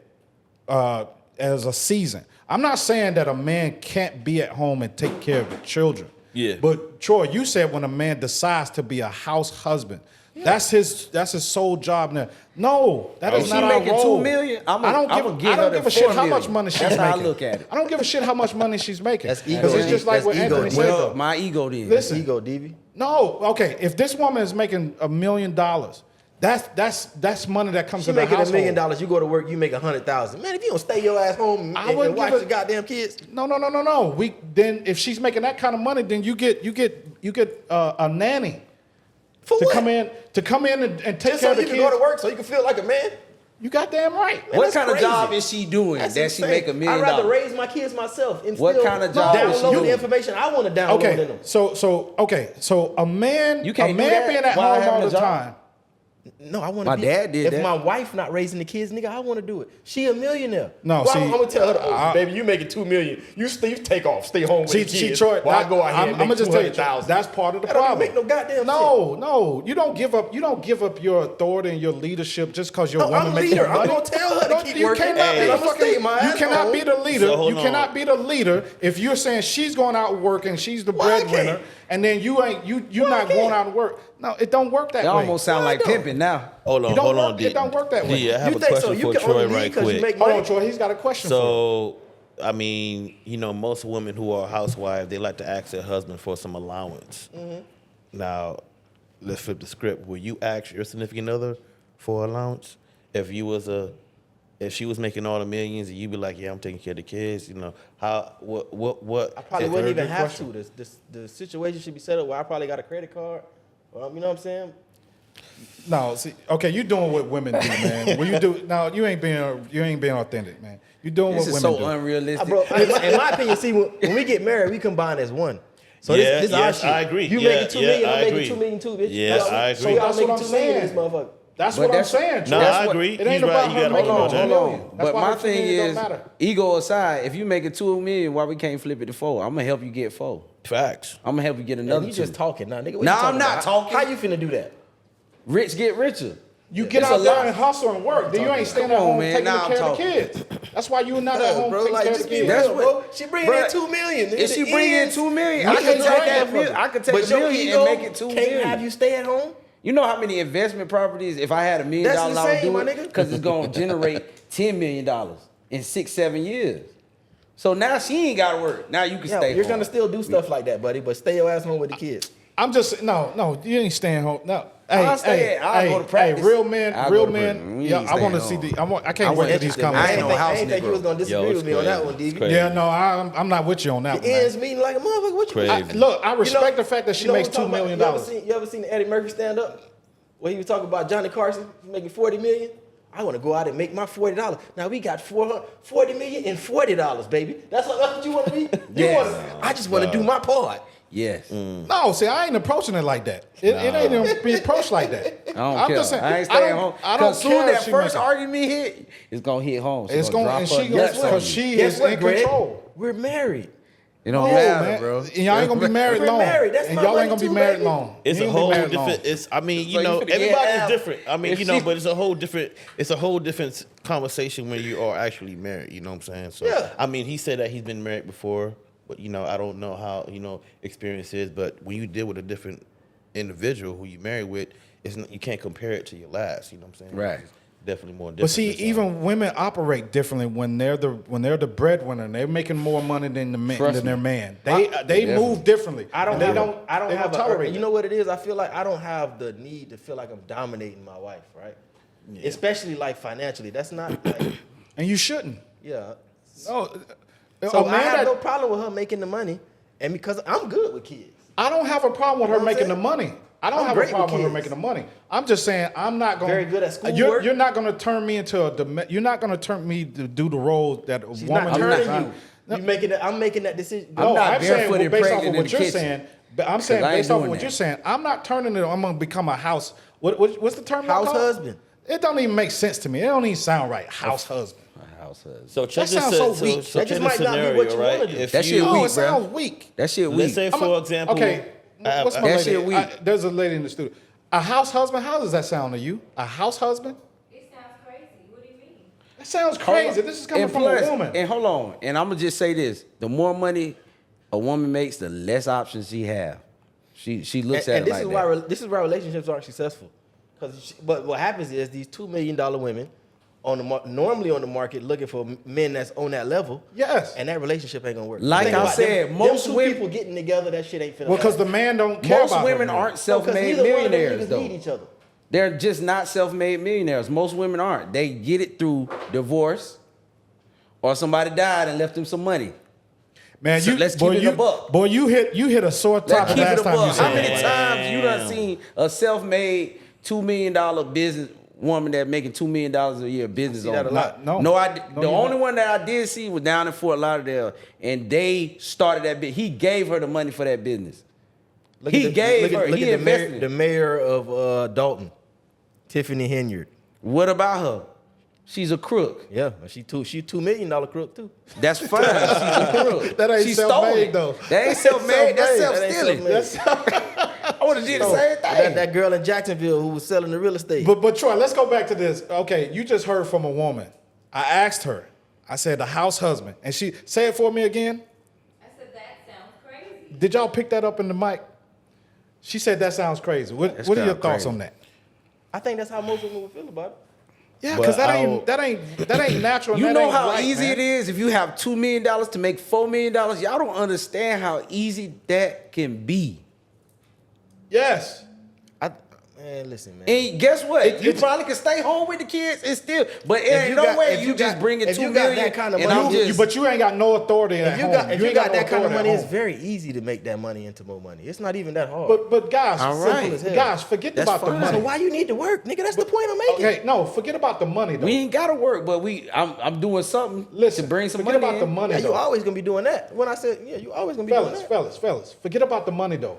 as a season. I'm not saying that a man can't be at home and take care of the children. Yeah. But Troy, you said when a man decides to be a house husband, that's his sole job now. No, that is If not she our making role. $2 million, I don't give a the shit $4 how much million. money she's That's making. how I look at it. I don't give a shit how much money she's making. That's ego. Because it's just like That's what ego. Anthony said. Well, though. my ego then. Listen. Ego, DV. No, okay. If this woman is making $1 million, that's money that comes She to the making household. $1 million. You go to work, you make 100,000. Man, if you don't stay your ass home I and wouldn't watch give the a- goddamn kids, No. Then if she's making that kind of money, then you get a nanny for to what? come in and take Just care so of the you can kids. go to work, so you can feel like a man. You goddamn right. Man, What that's kind of crazy. job is she doing That's that she insane. make $1 million? I'd rather raise my kids myself and What still kind of job is she download doing? the information I want to download in them. So a man, You can't a do man that being at while home having all a the job? time. No, I want to My be. dad did if that. my wife not raising the kids, nigga, I want to do it. She a millionaire. No, Why see, I'm gonna tell her, I- baby, you making $2 million. You take off, stay home with the See, kids. Troy, While I go out here and I'm make gonna just tell you, 200,000. that's part of the That don't problem. make no goddamn No, you don't give up. You don't give up your authority and your leadership just because your No, woman I'm makes leader. more money. I'm gonna tell her to No, keep you working, cannot and be the I'ma fucking. stay my You ass cannot home. be the leader. So, hold You on. cannot be the leader if you're saying she's going out and working, she's the Why I breadwinner, can't? and then you're Why not I going can't? out and work. No, it don't work that It way. almost sound Why like don't? pimping now. Hold on, You don't hold on, work- D. it don't work that way. D, I have You a think so? question You for can only Troy lead right 'cause you quick. make Hold money. on, Troy. He's got a question for you. So, I mean, most women who are housewives, they like to ask their husband for some allowance. Mm-hmm. Now, let's flip the script. Will you ask your significant other for allowance if she was making all the millions and you'd be like, yeah, I'm taking care of the kids? What? I probably if- wouldn't even good have question. to. The situation should be set up where I probably got a credit card. You know what I'm saying? No, see, okay, you doing what women do, man. When you do, no, you ain't being authentic, man. You doing This what is women so do. unrealistic. Bro, in my opinion, see, when we get married, we combine as one. So Yeah, this our yes, shit. I agree. You Yeah, making $2 million, I I'm making agree. $2 million too, bitch. Yeah, I agree. So we all That's what making I'm $2 million in saying. this motherfucker. That's But what I'm that's- saying. No, Troy. I agree. It ain't He's about right. You her gotta making hold on, $2 hold million. on. That's But why my her $2 thing million is, don't matter. ego aside, if you make it $2 million, why we can't flip it to 4? I'm gonna help you get 4. Facts. I'm gonna help you get And another you 2. just talking now, nigga. What Nah, you talking I'm not about? talking. How you finna do that? Rich get richer. You get It's out a there lot. and hustle and work. Then you ain't staying Come at on, home man. taking Now I'm care of the talking. kids. That's why you're not at home Bro, taking like, care of the just be kids. That's real, what- bro. She bringing Bruh, in $2 million. If she bring in $2 million, I You can can't take drag that. that million. I can take But $1 your million ego and make it $2 can't million. have you stay at home. You know how many investment properties? If I had $1 million, That's I would insane, do my it nigga. because it's gonna generate $10 million in 6-7 years. So now she ain't got to work. Now you can Yeah, stay. you're home. gonna still do stuff like that, buddy, but stay your ass home with the kids. I'm just no. You ain't staying home. No, hey, I'll stay. I'll go to practice. real men, I'll real go to men. practice. We Yeah, ain't I want to staying see home. I can't I wait want to these interested. I ain't conversations. no house I ain't think you was gonna disagree it's with me on that crazy. one, It's DV. crazy. Yeah, no, I'm not with you on that The one. man. ends meeting like a motherfucker. What you Crazy. Look, I respect the fact that she You know makes what I'm $2 talking million. about? You ever seen Eddie Murphy stand up? Where he was talking about Johnny Carson making $40 million? I want to go out and make my $40. Now we got $40 million and $40, baby. That's what you want to be? Yes. I just want to do my part. Yes. No, see, I ain't approaching it like that. It ain't even be approached like that. I don't I'm care. just saying, I ain't staying home. I don't Because soon care if that she first make it. argument hit, it's gonna hit home. It's going, and she guts gonna, on because you. she Guess is what, in Greg? control. We're married. It don't No, matter, man. bro. And y'all ain't gonna be married We're long. married. That's And my y'all money ain't gonna be too, married baby. long. It's You a ain't gonna whole be married long. different. It's. I mean, So you finna get everybody's half. different. I mean, If you know, she- but it's a whole different. It's a whole different conversation when you are actually married. You know what I'm saying? So, Yeah. I mean, he said that he's been married before, but I don't know how experience is. But when you deal with a different individual who you married with, you can't compare it to your last. You know what I'm saying? Right. It's definitely more different. But see, So- even women operate differently when they're the breadwinner. They're making more money than their man. They move differently. I don't They have. don't. I don't they have. tolerate. You know what it is? I feel like I don't have the need to feel like I'm dominating my wife, right? Yeah. Especially like financially. That's not like, and you shouldn't. yeah. No. So a I man have that- no problem with her making the money, and because I'm good with kids. I don't have a problem with her You know what making the I'm money. I don't I'm have a great with problem with her kids. making the money. I'm just saying I'm not going. Very good at You're schoolwork. not going to turn me into you're not going to turn me to do the role that a She's woman. not is turning designed- you. You making it. I'm making that decision. No, not I'm saying barefooted based off pregnant of in what the you're kitchen. saying. But I'm saying I ain't based off of doing what that. you're saying, I'm not turning it. I'm going to become a house. What's the term? y'all House call it? husband. It don't even make sense to me. It don't even sound right. House husband. My house husband. So check That this sounds so out. weak. So That check just the might not be scenario, what you right? wanna do. If That you, shit No, weak, it sounds weak. That shit weak. let's say for example, Okay. What's my That lady? shit weak. There's a lady in the studio. A house husband. How does that sound to you? A house husband? It sounds crazy. What do you mean? That sounds crazy. This is coming And from plus- a woman. And hold on. And I'm gonna just say this: the more money a woman makes, the less options she have. She looks at And it this like is that. why this is why relationships aren't successful. But what happens is these $2 million women normally on the market looking for men that's on that level. Yes. And that relationship ain't gonna work. Like Think I about said, them, most them two women- people getting together, that shit ain't finna Well, because the happen. man don't care Most about women her, aren't No, 'cause self-made neither one of them millionaires, niggas though. need each other. They're just not self-made millionaires. Most women aren't. They get it through divorce, or somebody died and left them some money. Man, So you, let's boy, keep it you, a buck. Boy, you hit a sore Let's topic keep it last a time you buck. How said many that. times you done seen a self-made $2 million business woman that making $2 million a year business See that owner. a lot. No, I No, the you only don't. one that I did see was down in Fort Lauderdale, and they started that bit. He gave her the money for that business. He gave her. He invested it. the mayor of Dalton, Tiffany Henyard. What about her? She's a crook. Yeah, she $2 million crook too. That's fine. She's a crook. That ain't She self-made, stole it. though. That ain't self-made. That's That ain't self-stealing. self-made. I would have did the same thing. That girl in Jacksonville who was selling the real estate. But Troy, let's go back to this. Okay, you just heard from a woman. I asked her. I said the house husband, and she say it for me again. I said, that sounds crazy. Did y'all pick that up in the mic? She said that sounds crazy. What That's are your kinda thoughts crazy. on that? I think that's how most women would feel about it. Yeah, But because that I'll- ain't natural. and You that know ain't how right, easy man. it is if you have $2 million to make $4 million? Y'all don't understand how easy that can be. Yes. Man, listen, man. And guess what? You it- probably can stay home with the kids and still, but If ain't you no got- way if you you just got- bringing if $2 you got million that kind of and money, I'm just, But you ain't got no authority at If you home. got ain't that no kind of authority money, at it's home. very easy to make that money into more money. It's not even that hard. But guys, All right. as hell. guys, forget That's about the fine. money. so why you need to work, nigga? That's the point I'm making. Okay, no, forget about the money though. we ain't gotta work, but I'm doing something Listen, to bring some forget money about the in. money Yeah, you though. always gonna be doing that. When I said, yeah, you always gonna be doing that. Fellas, forget about the money though.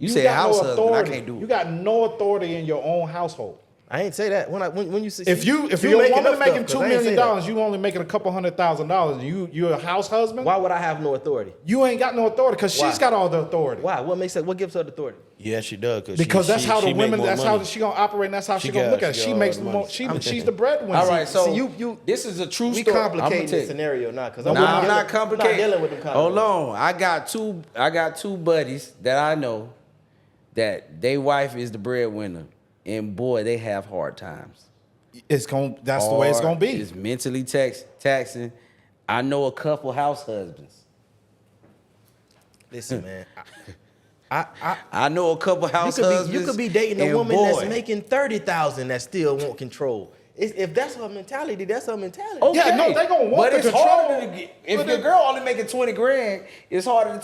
You say got house husband, I authority. can't do it. You got no authority in your own household. I ain't say that. When you say If your woman making $2 million, you only making a couple $100,000. You're a house husband. why would I have no authority? You ain't got no authority because Why? she's got all the authority. Why? What makes that? What gives her the authority? Yeah, she does. Because that's how the she make women. more That's money. how she gonna operate. And that's how she She gonna got- look at it. she She got makes all the the most. money. She's the breadwinner. All right, so See, you this is a true we story. I'ma complicated tell the you. scenario now because No, I'm not I'm complicated. not dealing with them kind Hold of on, I got two buddies that I know that their wife is the breadwinner, and boy, they have hard times. It's going. That's the way it's gonna be. It's mentally taxing. I know a couple house husbands. Listen, man. I know a couple house husbands. You could be dating a and woman boy, that's making 30,000 that still won't control. If that's her mentality, that's her mentality. Okay. Yeah, no, they gonna want but the it's control. harder to get, if But your it- girl only making 20 grand, it's harder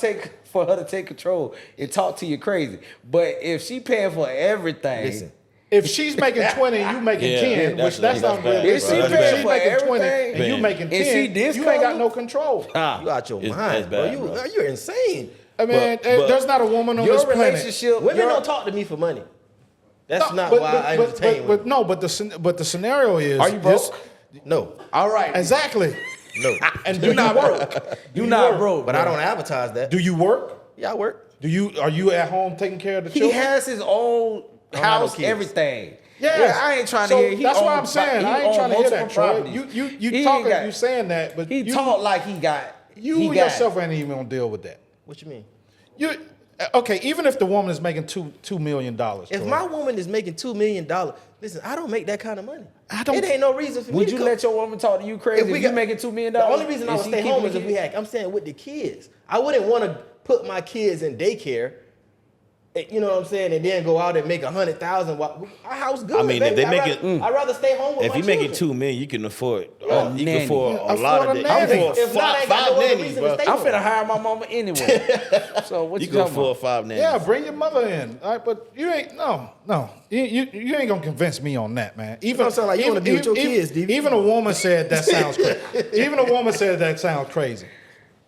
for her to take control and talk to you crazy. But if she paying for everything, Listen. If she's making 20 and you making Yeah, 10, that's which that's bad. unrealistic. If she If paying she's for making 20 everything, and you man, making and 10, she you ain't got discovered- no control. You out your It's- mind, it's bad, bro. bro. You're insane. I mean, but- there's not a woman on your this planet. relationship, Women your- don't talk to me for money. That's No, not but- why but- I but- entertain but women. no, but the scenario is. Are you broke? No, All right. Exactly. no. And do you work? You not broke, But I don't advertise that. Do you work? Yeah, I work. Are you at home taking care of the He children? has his own don't have no house, kids. everything. Yes. I ain't trying So to hear. He that's what own- I'm saying. he I ain't own trying to hear that, multiple Troy. properties. You He ain't talking, got- you saying that, but He you talk like he got. you he got yourself ain't even gonna deal with that. What you mean? You okay? Even if the woman is making $2 million, If Troy, my woman is making $2 million, listen, I don't make that kind of money. I don't- It ain't no reason for me Would to you go- let your woman talk to you crazy if, you making $2 million? The only reason I and would she stay keeping home the is if kids? we had. I'm saying with the kids. I wouldn't want to put my kids in daycare. You know what I'm saying, and then go out and make 100,000. Our house good. I mean, if baby. they I'd make rather- it- I'd rather stay home with If my you making children. $2 million, you can afford. Yeah, You nanny. can afford a Afford lot a of. nanny. If not, I ain't got no five other nannies, reason bro. to stay I'm home. finna hire my mama anyway. So what You you can talking afford about? 5 nannies. yeah, bring your mother in. All right, but you ain't no. You ain't gonna convince me on that, man. Even Don't sound like you wanna be with your kids, D.V. Even a woman said that sounds crazy. Even a woman said that sounds crazy.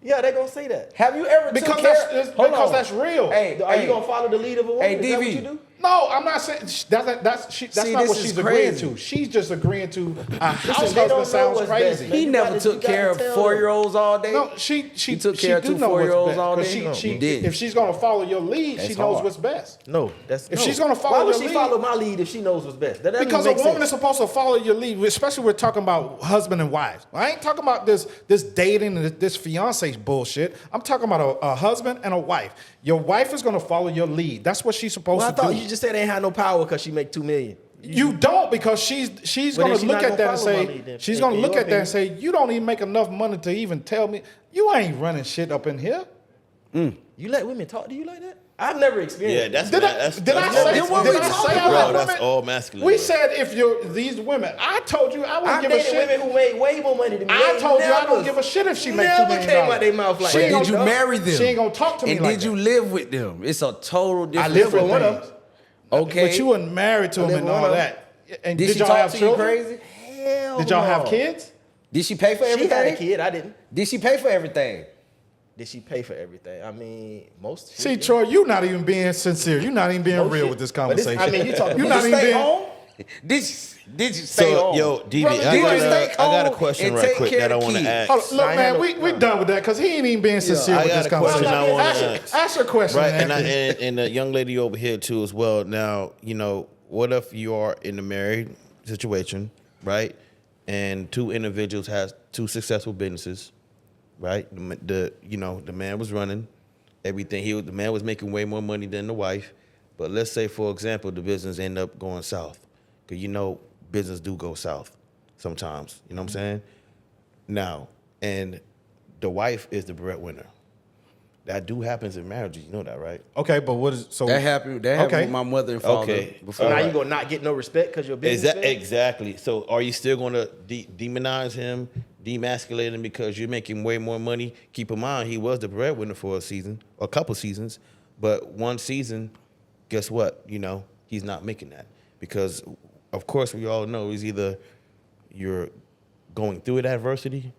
Yeah, they gonna say that. Have you ever Because took care? Hold because on. that's real. Hey, Are you gonna follow the lead of a woman? Hey, Is that what DV. you do? No, I'm not saying that's See, not this what is she's agreeing crazy. to. She's just agreeing to a house they don't husband know sounds what's crazy. best, man. He You never gotta- took you gotta care of tell 4-year-olds all day. No, she took care of do two know what's 4-year-olds best, all 'cause day? She He did. If she's gonna follow your lead, she That's knows hard. what's best. No, that's If no. she's gonna follow Why would your she lead- follow my lead if she knows what's best? That doesn't Because a make woman is sense. supposed to follow your lead, especially we're talking about husband and wives. I ain't talking about this dating and this fiance bullshit. I'm talking about a husband and a wife. Your wife is gonna follow your lead. That's what she's supposed Well, I to thought do. you just said they ain't had no power because she make $2 million. You don't, because she's But gonna then she look not at gonna that and follow my say lead then, she's in gonna your look at that and opinion. say you don't even make enough money to even tell me you ain't running shit up in here. You let women talk to you like that? I've never experienced. Yeah, that's Did I that's say that's all- did I say I Bro, like that's women? all masculine. We bro. said if these women, I told you I wouldn't I've give a dated shit. women who made way more money than me. I They told you I never- don't give a shit if she makes $2 never million. came out their mouth like She that. ain't But gonna did you talk- marry them? She ain't gonna talk to me And like did you that. live with them? It's a total I different. live with one of things. them. Okay. But you weren't married to him live and with all one of that. And Did she y'all talk have to you children? crazy? Hell Did y'all have no. kids? Did she pay for She everything? had a kid. I didn't. Did she pay for everything? Did she pay for everything? I mean, most. See, shit, yeah. Troy, you not even being sincere. You're not even being No real shit. with this But this- conversation. I mean, you talking You're about- not Did even you stay being. home? Did you stay So, home? yo, DV, Brother, I did you got stay a- I got a home question and right take quick care that I of the want to kids? ask. Hold on, look, I ain't man, had we done with that because he ain't even being sincere I with got this a question conversation. I wanna Ask ask. ask your question, Right, Anthony. and the young lady over here too as well. Now, what if you are in a married situation, right? And two individuals has two successful businesses, right? The man was running everything. The man was making way more money than the wife. But let's say, for example, the business end up going south, because business do go south sometimes. You know what I'm saying? Now, and the wife is the breadwinner. That do happens in marriages. You know that, right? Okay, but what is so? That happened with my mother and father. Okay. So Before. now Alright. you gonna not get no respect because your business. failed? Exactly. So are you still going to demonize him, demasculate him because you're making way more money? Keep in mind, he was the breadwinner for a couple seasons, but one season, guess what? He's not making that because, of course, we all know is either you're going through an adversity.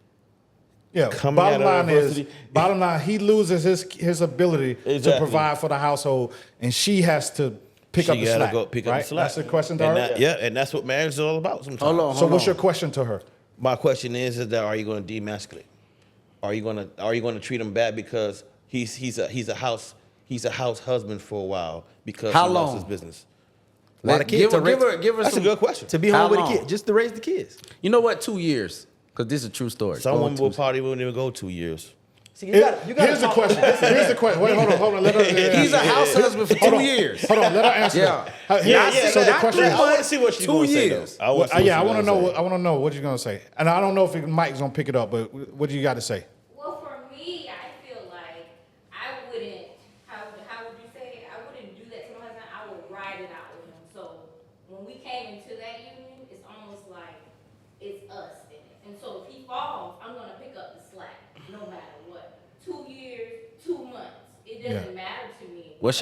Yeah, coming bottom out of line is, adversity. he loses his ability to Exactly. provide for the household, and she has to pick up the She gotta slack. go pick up right? the slack. That's the question to And her. and that's what marriage is all about sometimes. Hold on. So what's your question to her? My question is that are you going to demasculate? Are you going to treat him bad because he's a house husband for a while because How he lost his long? business? A lot of kids to raise- give her That's some, a good question. to be How home with long? the kid, just to raise the kids. You know what? 2 years. Because this is a true story. Some Going women to- will probably won't even go 2 years. See, you gotta Here's the talk- question. Here's the question. Wait, hold on. Let her. He's a house husband for 2 years. Hold on. Let her answer. Yeah. that. So the question I is. want to see what she's 2 going to say. years. Though. I wanna see what Yeah, I she's want to gonna know. say. I want to know what you're gonna say, and I don't know if Mike's gonna pick it up. But what do you got to say? Well, for me, I feel like I wouldn't. How would you say it? I wouldn't do that to my husband. I would ride it out with him. So when we came into that union, it's almost like it's us in it. And so if he falls, I'm gonna pick up the slack, no matter what. 2 years, 2 months. It doesn't matter to me. What's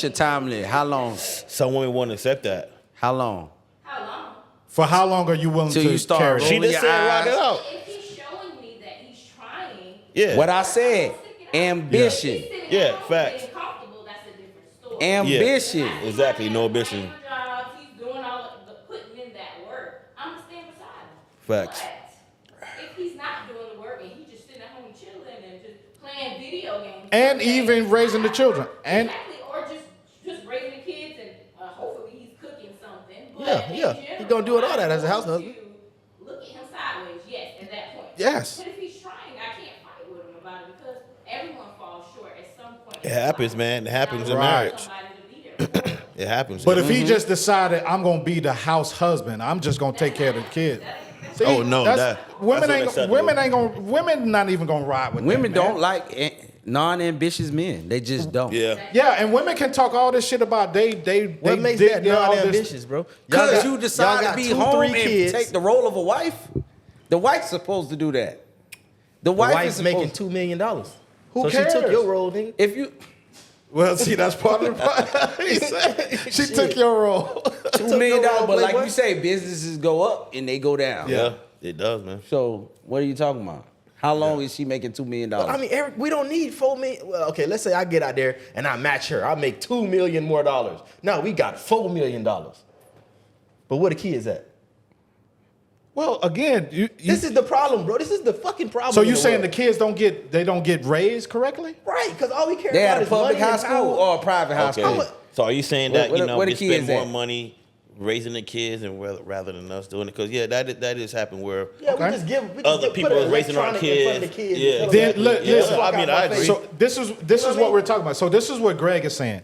your time limit? How long? Some women won't accept that. How long? How long? For how long are you willing Till to you start carry? She rolling just your said ride it eyes. out. If he's showing me that he's trying, Yeah. What I said. he's Ambition. sitting Yeah, at home facts. being comfortable, that's a different story. Ambition. Exactly, no ambition. Jobs, he's doing all of the putting in that work. I'm gonna stand beside him. Facts. But if he's not doing the work and he's just sitting at home chilling and just playing video games, And okay, even raising the children. And exactly, or just raising the kids and hopefully he's cooking something. But Yeah, in yeah. general, He gonna do it all that as a I'm house going husband. to Look at him sideways, yes, at that point. Yes. But if he's trying, I can't fight with him about it because everyone falls short at some point. It happens, man. It happens in And I want marriage. somebody to be there for him. It happens. but if he just decided I'm gonna be the house husband, I'm just gonna take care of the kid. See, Oh, no, women that's ain't unacceptable. women not even gonna ride with Women that, man. don't like non-ambitious men. They just don't. yeah. Yeah, and women can talk all this shit about they What makes dig that their all this- non-ambitious, bro? Because Y'all you got- decide y'all to got be 2, home 3 and kids. take the role of a wife. The wife's supposed to do that. The The wife is wife's supposed making $2 million. Who so cares? she took your role, nigga. If you Well, see, that's part of the part. He said, she took your role. $2 million, role, but like Playboy. you say, businesses go up and they go down. Yeah, it does, man. So what are you talking about? How long is she making $2 million? I mean, Eric, we don't need $4 million. Well, okay, let's say I get out there and I match her. I make $2 million more. Now we got $4 million. But where the kids at? Well, again, you This is the problem, bro. This is the fucking problem. so in you the saying the world. kids don't get raised correctly? right? Because all we care They about at a is public money high and school power. or a private high Okay. school? So are you saying that Where the we spend kids more at? money raising the kids and rather than us doing it? Because that is happen where Yeah, Okay. we just give we other just people put are an raising our electronic in front of the kids. kids. Yeah, and tell them Then that look, they listen. fuck I mean, out my I agree. face. So this is know what I what mean? we're talking about. So this is what Greg is saying.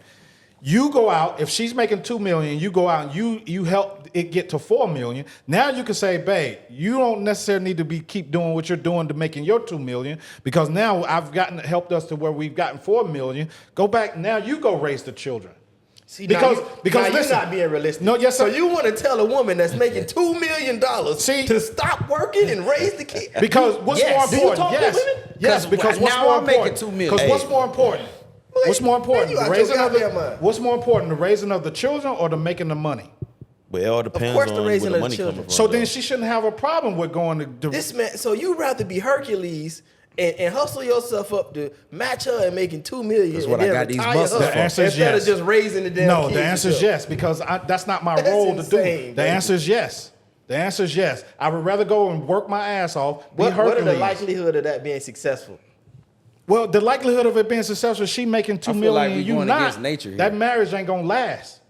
You go out if she's making $2 million, you go out and you help it get to $4 million. Now you can say, babe, you don't necessarily need to keep doing what you're doing to making your $2 million because now I've helped us to where we've gotten $4 million. Go back now. You go raise the children. See, Because now listen, you're not being realistic. No, yes, So sir. you want to tell a woman that's making $2 million See- to stop working and raise the kid? Because what's Yes. more Do you important? talk to Yes, women? yes. Because what's now more I'm making important? $2 million. Because what's more important? What's more important? you The out your raising of goddamn mind. what's more important? The raising of the children or the making the money? But it all depends course the on where raising the of money children. coming from. So then though. she shouldn't have a problem with going to This man, so you'd rather be Hercules and hustle yourself up to match her and making $2 million. That's what and I then got these retire muscles her for. The answer is instead yes. of just raising the damn No, kids the answer is yourself. yes, because that's not my That's role to do. insane, The baby. answer is yes. The answer is yes. I would rather go and work my ass off, be What are Hercules. the likelihood of that being successful? Well, the likelihood of it being successful, she making $2 I feel million like we and you going not. against nature here. That marriage ain't gonna last.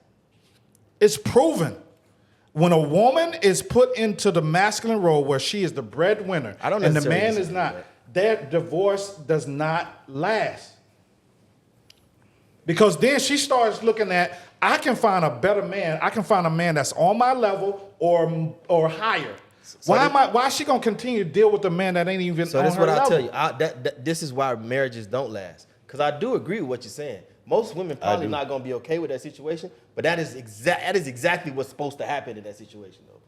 It's proven. When a woman is put into the masculine role where she is the breadwinner I don't and the necessarily man is disagree not, with their divorce does not last. Because then she starts looking at, I can find a better man. I can find a man that's on my level or higher. Why is she gonna continue to deal with a man that ain't even So on this is her what I level? tell you. This is why marriages don't last. Because I do agree with what you're saying. Most women probably do. not going to be okay with that situation, but that is exactly what's supposed to happen in that situation, though.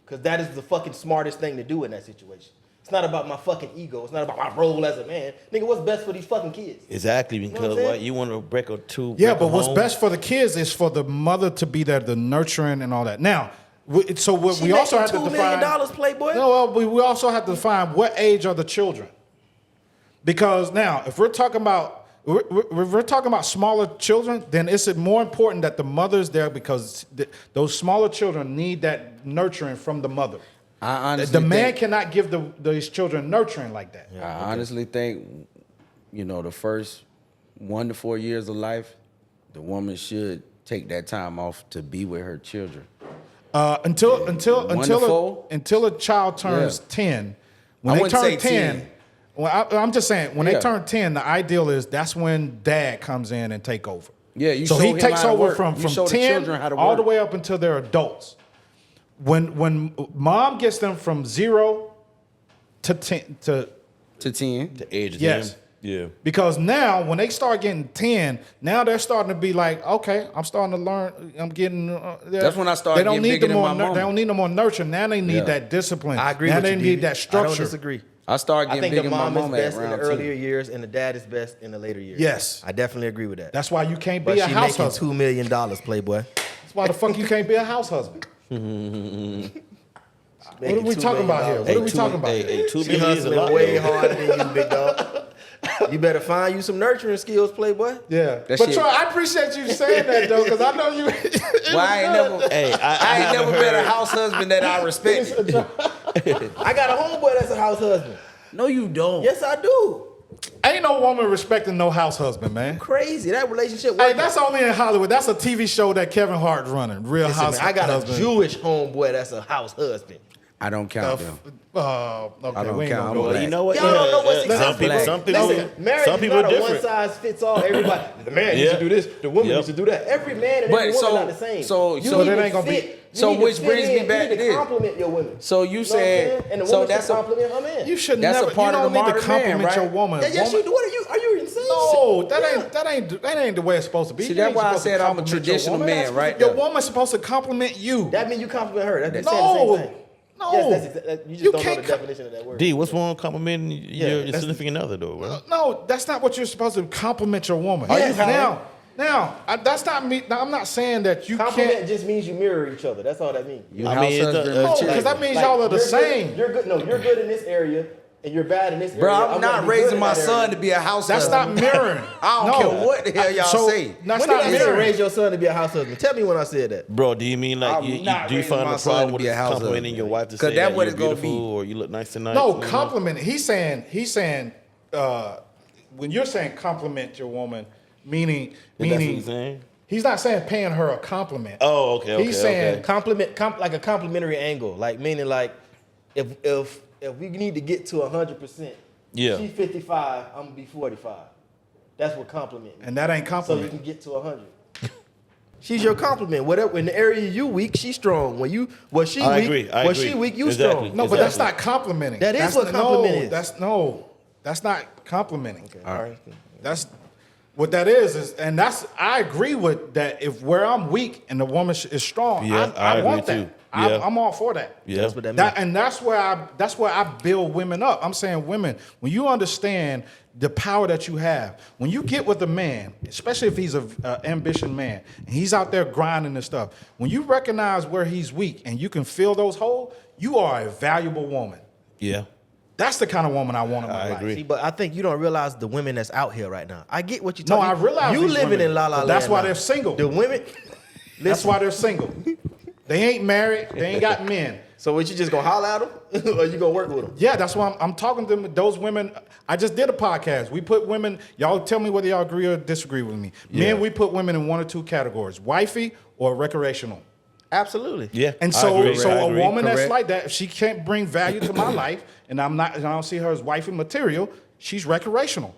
Because that is the fucking smartest thing to do in that situation. It's not about my fucking ego. It's not about my role as a man. Nigga, what's best for these fucking kids? Exactly, what I'm because saying? you want to break a two. Yeah, break but a what's home. best for the kids is for the mother to be there, the nurturing and all that. Now, so what She we also have making to $2 million, define. Playboy? No, well, we also have to define what age are the children. Because now, if we're talking about smaller children, then it's more important that the mother's there because those smaller children need that nurturing from the mother. I honestly The man think, cannot give these children nurturing like that. I honestly think, the first 1 to 4 years of life, the woman should take that time off to be with her children. Until Wonderful. a child turns 10. When I they wouldn't turn say 10, 10. well, I'm just saying when they Yeah. turn 10, the ideal is that's when dad comes in and take over. Yeah, you so show he him takes how to over work. from You show the 10 children how to all the work. way up until they're adults. When mom gets them from 0 to 10 To 10. The age of Yes. them. Yeah. because now when they start getting 10, now they're starting to be like, okay, I'm starting to learn. I'm getting. That's when I started They don't getting need bigger no than more. my mama. They don't need no more nurture. Now they need Yeah. that discipline. I agree now with they you, need DB. that I structure. don't disagree. I started I getting think bigger the than my mom is mama at best in the around earlier 10. years, and the dad is best in the later years. Yes. I definitely agree with that. That's why you can't be But a she house making husband. $2 million, Playboy. That's why the fuck you can't be a house husband. What are we talking about here? What are we talking about? Hey, 2 She million is a hustling lot. way though. harder than you, big dog. You better find you some nurturing skills, Playboy. Yeah, That but shit- Troy, I appreciate you saying that though, because I know you. Well, I ain't never, Hey, I ain't never met a heard- house husband that I respected. I got a homeboy that's a house husband. No, you don't. Yes, I do. Ain't no woman respecting no house husband, man. Crazy. That relationship Hey, working. that's only in Hollywood. That's a TV show that Kevin Hart's running. Real Listen, house man, I got husband. a Jewish homeboy that's a house husband. I don't count them. Okay, I don't we ain't count. gonna I'm go Well, there. you know what? Y'all don't know what's some successful. people, some people, Listen, marriage some is people not are a different. one size fits all. Everybody, the man needs Yeah. to do this, the woman Yep. needs to do that. Every man and But every woman so- not the same. so- You so need that to ain't gonna be- fit- you so need to which fit brings me in. back You to need this. compliment your women. So you know what I'm said- saying? And the so woman that's should a- compliment her man. You should That's a never. part you of don't the need to modern man, compliment right? your woman. Yeah, yes, Woman- you do. What are you insane? No, that Yeah. ain't the way it's supposed to be. See, You that's ain't why I supposed to said I'm a compliment your traditional woman. man, That's right? Your woman's supposed to compliment you. That means you compliment her. That's No. saying the same thing. No. Yes, you just You don't know the can't definition of that word. D, what's wrong with complimenting your that's- significant other, though, bro? No, that's not what you're supposed to compliment your woman. Yes, That's not me. Now, I'm not saying that you Compliment can't. just means you mirror each other. That's all that means. You I house mean, it's husband the- No, material. because that means y'all are the you're same. Good, you're good. No, you're good in this area, and you're bad in this Bro, area. I'm gonna not be good raising in my that son area. to be a house That's husband. not mirroring. I don't care what the hell y'all say. That's When not did I say mirroring. raise your son to be a house husband? Tell me when I said that. Bro, do you mean like I'm you not do you raising find my a son problem to with be a house complimenting husband. your wife to 'Cause say that's that what you're it's gonna beautiful be. or you look nice tonight? No, you know? complimenting. He's saying. When you're saying compliment your woman, meaning That's what he's saying? he's not saying paying her a compliment. Oh, okay. He's saying okay. Like a complimentary angle, like meaning like if we need to get to 100%, Yeah. she's 55, I'm gonna be 45. That's what compliment means. and that ain't So you compliment. can get to 100. She's your compliment. Whatever in the area you weak, she's strong. When she I weak, agree. I when agree. she weak, you Exactly. strong. No, but that's Exactly. not complimenting. That is what compliment is. That's not complimenting. All right. That's What that is, and that's I agree with that. If where I'm weak and the woman is strong, Yeah, I I want agree that. too. Yeah. I'm all for that. Yeah. That's what that means. And that's where I build women up. I'm saying women, when you understand the power that you have, when you get with a man, especially if he's an ambition man and he's out there grinding and stuff, when you recognize where he's weak and you can fill those holes, you are a valuable woman. Yeah. That's the kind of woman I want in my I life. agree. See, but I think you don't realize the women that's out here right now. I get what you're No, talking. I realize you these living women, in La La but Land. that's why now. they're single. The women. That's why they're single. They ain't married. They ain't got men. So what, you just gonna holler at them, or you gonna work with them? Yeah, that's why I'm talking to them. Those women. I just did a podcast. We put women. Y'all tell me whether y'all agree or disagree with me. Yeah. Men, we put women in one or two categories: wifey or recreational. Absolutely. Yeah. And I so, agree. so I a agree. woman that's Correct. like that, if she can't bring value to my life, and I don't see her as wifey material, she's recreational.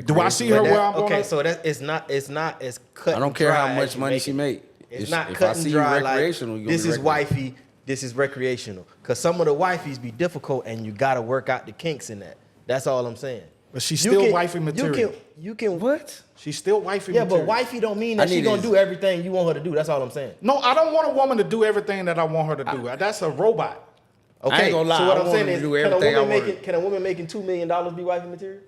Do I see her But that- where I'm okay, going? so that it's not as cut. I don't and care dry how as much you money make she it. make. It's not if cut I and see you dry recreational, like you gonna this be is recreational. wifey, this is recreational. Because some of the wifeys be difficult, and you got to work out the kinks in that. That's all I'm saying. But she's You still can- wifey material. You can what? She's still wifey Yeah, material. but wifey don't mean I that she need gonna this. do everything you want her to do. That's all I'm saying. No, I don't want a woman to do everything that I want her to do. That's a robot. Okay, I ain't gonna lie, so what I I'm want saying her is, to do can a everything I woman want her making can a woman making $2 million be wifey material?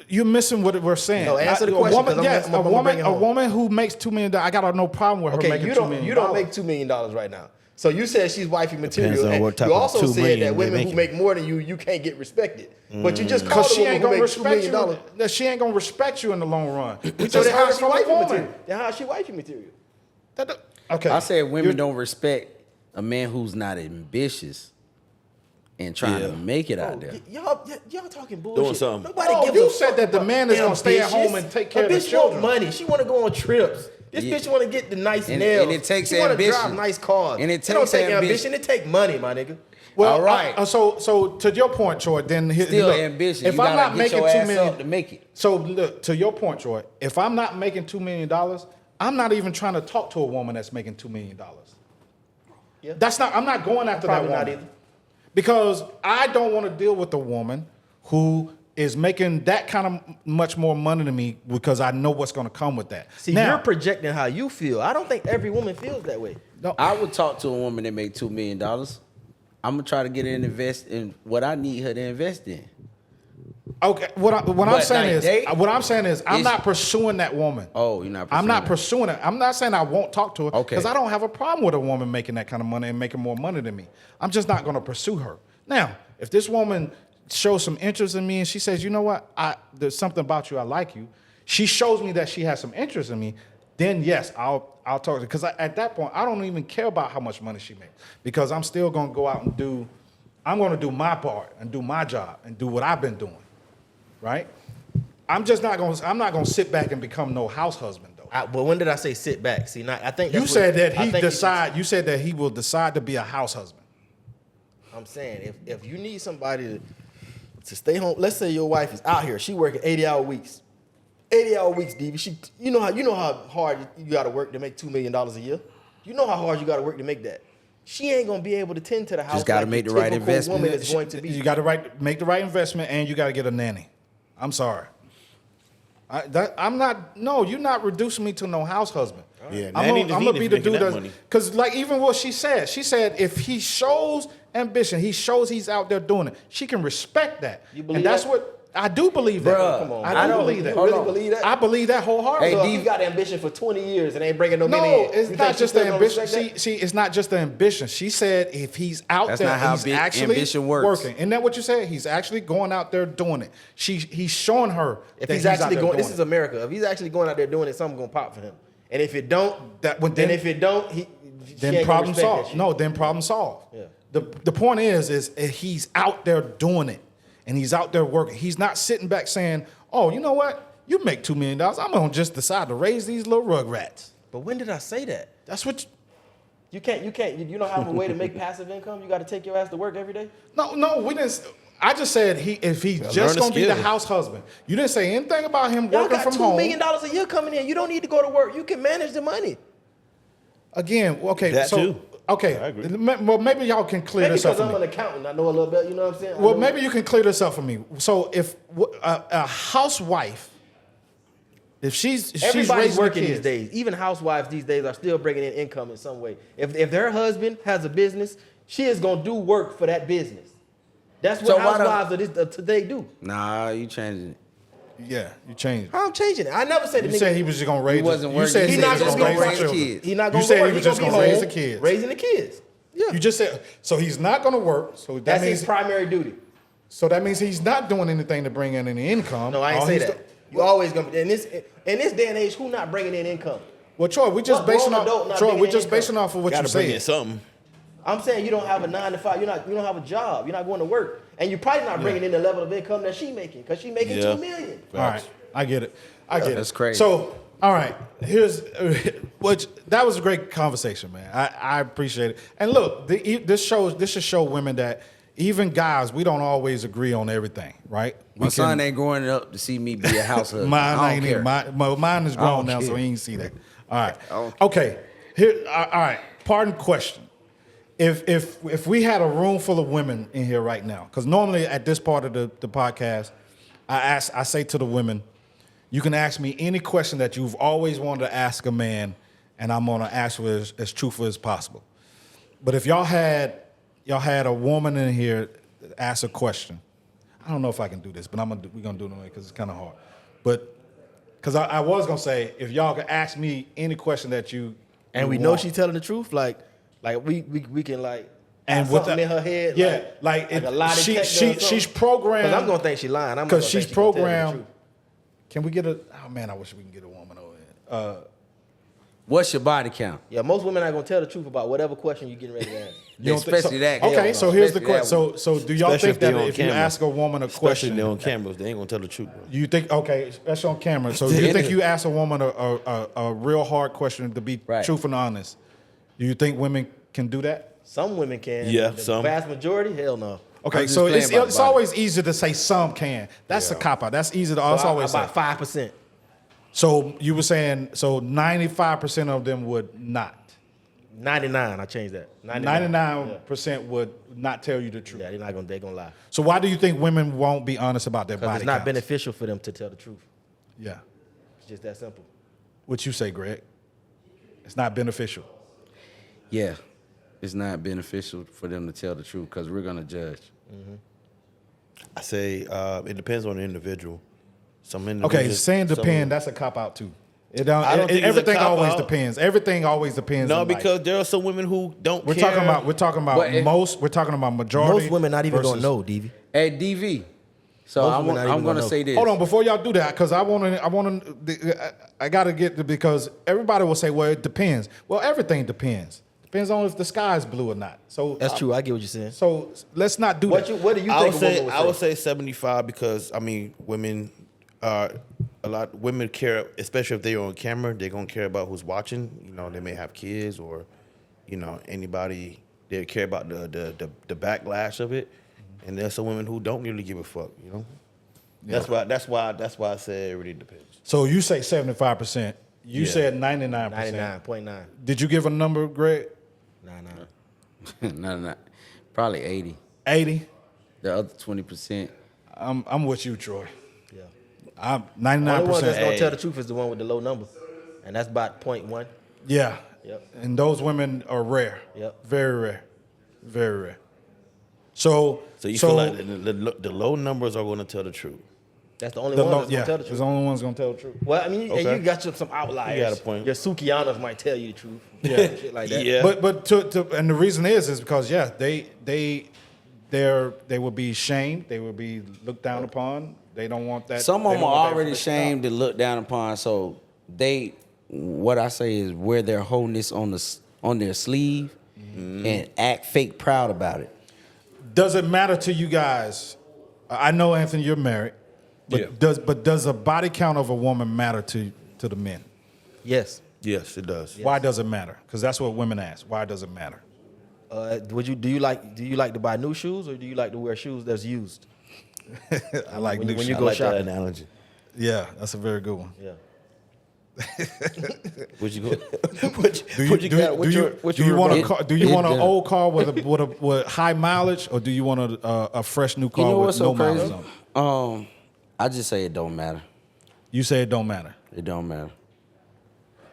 You're missing what we're saying. No, answer the A question, woman, 'cause yes, I'm gonna bring it a home. woman who makes $2 million. I got no problem with her Okay, making you $2 million. don't make $2 million right now. So you said she's wifey material, Depends on and what type you of also $2 said million that they women who making. make more than you can't get respected. But you just Because called a she woman ain't who gonna makes $2 respect million. you. That she ain't gonna respect you in the long run. We So just then how heard is she from a wifey woman. material? Then how is she wifey material? Okay. I said women You're- don't respect a man who's not ambitious and trying Yeah. to make it out Oh, there. y'all talking bullshit. Doing something. Nobody No, gives you a said fuck that the about man is gonna stay at ambitious. home and take care A of the bitch children. want money. She want to go on trips. This Yeah. bitch want to get the nice And- nails. and it takes she wanna ambition. drive nice cars. And it don't takes take ambition. It take money, my nigga. Well, All right. So to your point, Troy. Then Still look, ambition. If You I'm gotta not get making your $2 ass million up to make it. So look, to your point, Troy. If I'm not making $2 million, I'm not even trying to talk to a woman that's making $2 million. Yeah. I'm not going after that Probably woman. not either. Because I don't want to deal with a woman who is making that kind of much more money than me because I know what's going to come with that. See, now, you're projecting how you feel. I don't think every woman feels that way. no, I would talk to a woman that make $2 million. I'm gonna try to get her to invest in what I need her to invest in. okay. What I'm But saying like they- is, I'm is- not pursuing that woman. Oh, you're not. I'm not pursuing pursuing it. I'm not saying I won't talk to her Okay. because I don't have a problem with a woman making that kind of money and making more money than me. I'm just not going to pursue her. Now, if this woman shows some interest in me and she says, you know what, there's something about you, I like you. She shows me that she has some interest in me. Then yes, I'll talk to her because at that point I don't even care about how much money she makes because I'm still going to go out and do. I'm going to do my part and do my job and do what I've been doing, right? I'm not going to sit back and become no house husband though. But when did I say sit back? See, I think You that's said what- that I he think decide. You said that he will decide to be a house husband. I'm saying if you need somebody to stay home, let's say your wife is out here, she working 80-hour weeks. 80-hour weeks, DV. You know how hard you got to work to make $2 million a year. You know how hard you got to work to make that. She ain't gonna be able to tend to the house. Just gotta like make your the right typical investment. Woman is going to be. You got to make the right investment, and you got to get a nanny. I'm sorry. I'm not. No, you're not reducing me to no house husband. Yeah, I'm nanny gonna need be if the making dude that that money. because like even what she said if he shows ambition, he shows he's out there doing it. She can respect that, You believe and that's that? what I do believe that. Bruh, Come on, I man. do You believe that. really believe that? I believe that wholeheartedly. So Hey, if you got ambition for 20 years and ain't bringing no No, money in, it's you not think she just the still gonna ambition. respect that? See, it's not just the ambition. She said if he's out That's there, not how he's big actually ambition works. working. Isn't that what you said? He's actually going out there doing it. He's showing her If that he's out actually there going, doing this is it. America. If he's actually going out there doing it, something's gonna pop for him. And if it don't, Then if it don't, she then ain't gonna problem respect that solved. shit. No, then problem solved. Yeah. The point is he's out there doing it, and he's out there working. He's not sitting back saying, "Oh, you know what? You make $2 million. I'm gonna just decide to raise these little rugrats." But when did I say that? That's what. You don't have a way to make passive income. You got to take your ass to work every day. No, we didn't. I just said if he's learn just a gonna be the skill. house husband. You didn't say anything about him Y'all working got from $2 home. million a year coming in. You don't need to go to work. You can manage the money. Again, okay, That so too. okay, I agree. well maybe y'all can clear Maybe this up because for I'm me. an accountant, I know a little bit. You know what I'm saying? Well, maybe you can clear this up for me. So if a housewife If she's Everybody's raising the working kids, these days. Even housewives these days are still bringing in income in some way. If their husband has a business, she is gonna do work for that business. That's what So why housewives of today do. Nah, you changing it. yeah, you changed. How I'm changing it? I never said the You nigga. said he was just gonna raise. He wasn't You working. said He he not was just gonna gonna raise the raise children. kids. He not You gonna said work. he was He just gonna gonna be raise home the kids. raising the kids. Yeah, You just said so he's not gonna work. So that that's means his primary duty. so that means he's not doing anything to bring in any income. No, I ain't All say he's that. do- You always gonna in this day and age. Who not bringing in income? Well, Troy, we just What basing grown adult off. not Troy, bringing we in just income? basing off of what you Gotta bring in said. something. I'm saying you don't have a 9 to 5. You don't have a job. You're not going to work, and you're probably not bringing in the level of income that she making because she making Yeah. $2 million. All right, I get it. I get it. That's crazy. So, all right, here's which that was a great conversation, man. I appreciate it. And look, this should show women that even guys, we don't always agree on everything, right? My son ain't growing up to see me be a house husband. Mine I ain't don't even. care. Mine is grown don't now, so care. he ain't see that. All right. don't Okay. Here. All right. Pardon question. If we had a room full of women in here right now, because normally at this part of the podcast, I say to the women, you can ask me any question that you've always wanted to ask a man, and I'm gonna answer it as truthful as possible. But if y'all had a woman in here ask a question, I don't know if I can do this, but we're gonna do it anyway because it's kind of hard. But because I was gonna say if y'all could ask me any question that you And we you know want. she's telling the truth. Like we can like And have with something the- in her head. yeah, like a it- lie she- detector she- or something. she's programmed- 'Cause I'm gonna think she lying. I'm not because gonna she's think she gonna tell the programmed. truth. Can we get a? Oh man, I wish we can get a woman over here. What's your body count? Yeah, most women are gonna tell the truth about whatever question you're getting ready to ask. You don't think Especially so? that. Okay, Hell no. so here's the Especially that question. So do y'all Especially think if they that on if you camera. ask a woman a Especially if question, they're on cameras, they ain't gonna tell the truth, bro. you think okay, especially on camera. So do you think you ask a woman a real hard question to be Right. truthful and honest? Do you think women can do that? Some women can. Yeah, the some. vast majority, hell no. Okay, just so playing it's about the it's body. always easy to say some can. That's a cop out. That's easy to that's always say. about 5%. So you were saying so 95% of them would not. 99. I changed that. 99. 99% would not tell you the truth. Yeah, they're gonna lie. So why do you think women won't be honest about their Because body it's not counts? beneficial for them to tell the truth. Yeah. It's just that simple. What you say, Greg? It's not beneficial. Yeah, it's not beneficial for them to tell the truth because we're gonna judge. I say it depends on the individual. Some Okay, individuals. saying some- depend, that's a cop out too. It don't, I don't think it's a everything always cop-out. depends. Everything always depends. No, in life. because there are some women who don't we're care. talking about But if- we're talking about majority. Most women not even versus- gonna know, DV. Hey, DV. So Most women not even I'm gonna gonna say this. Hold on, before y'all do that, because I gotta get to, because everybody will say, well, it depends. Well, everything depends. Depends on if the sky is blue or not. So That's true. I get what you're saying. So let's not do that. What do you I think would a woman say would I would say 75 because I mean women women care, especially if they're on camera, they're gonna care about who's watching. You know, they may have kids or anybody. They care about the backlash of it, and there's some women who don't really give a fuck. You know, that's why I say it really depends. So you say 75%. You Yeah. said 99%. 99.9. Did you give a number, Greg? Nah. no, probably 80. 80. The other 20%. I'm with you, Troy. Yeah. I'm The only one that's 99%. gonna tell the truth is the one with the low number, and that's about 0.1. Yeah. Yep. And those women are rare. Yep. Very rare. Very rare. So So you feel like the low numbers are going to tell the truth. That's the only the one low, that's yeah, gonna tell the it's truth. the only one's gonna tell the truth. Well, I mean, Okay. and you got some outliers. You got a point. Your Sukianas might tell you the truth. Yeah. Shit like that. Yeah. But and the reason is because they will be shamed. They will be looked down upon. They don't want that. Some they of them don't are want that already to stop. shamed and looked down upon, so what I say is wear their wholeness on their sleeve and act fake proud about it. Does it matter to you guys? I know, Anthony, you're married, but Yeah. does a body count of a woman matter to the men? Yes. Yes, it does. Why does it matter? Because that's what women ask. Why does it matter? Do you like to buy new shoes or do you like to wear shoes that's used? I like When new you shoes. I go like that shopping. analogy. Yeah, that's a very good one. Yeah. Would you go? Do you want a car? Do you want an old car with high mileage, or do you want a fresh new car You know with what's no so mileage crazy? on it? I just say it don't matter. You say it don't matter. It don't matter.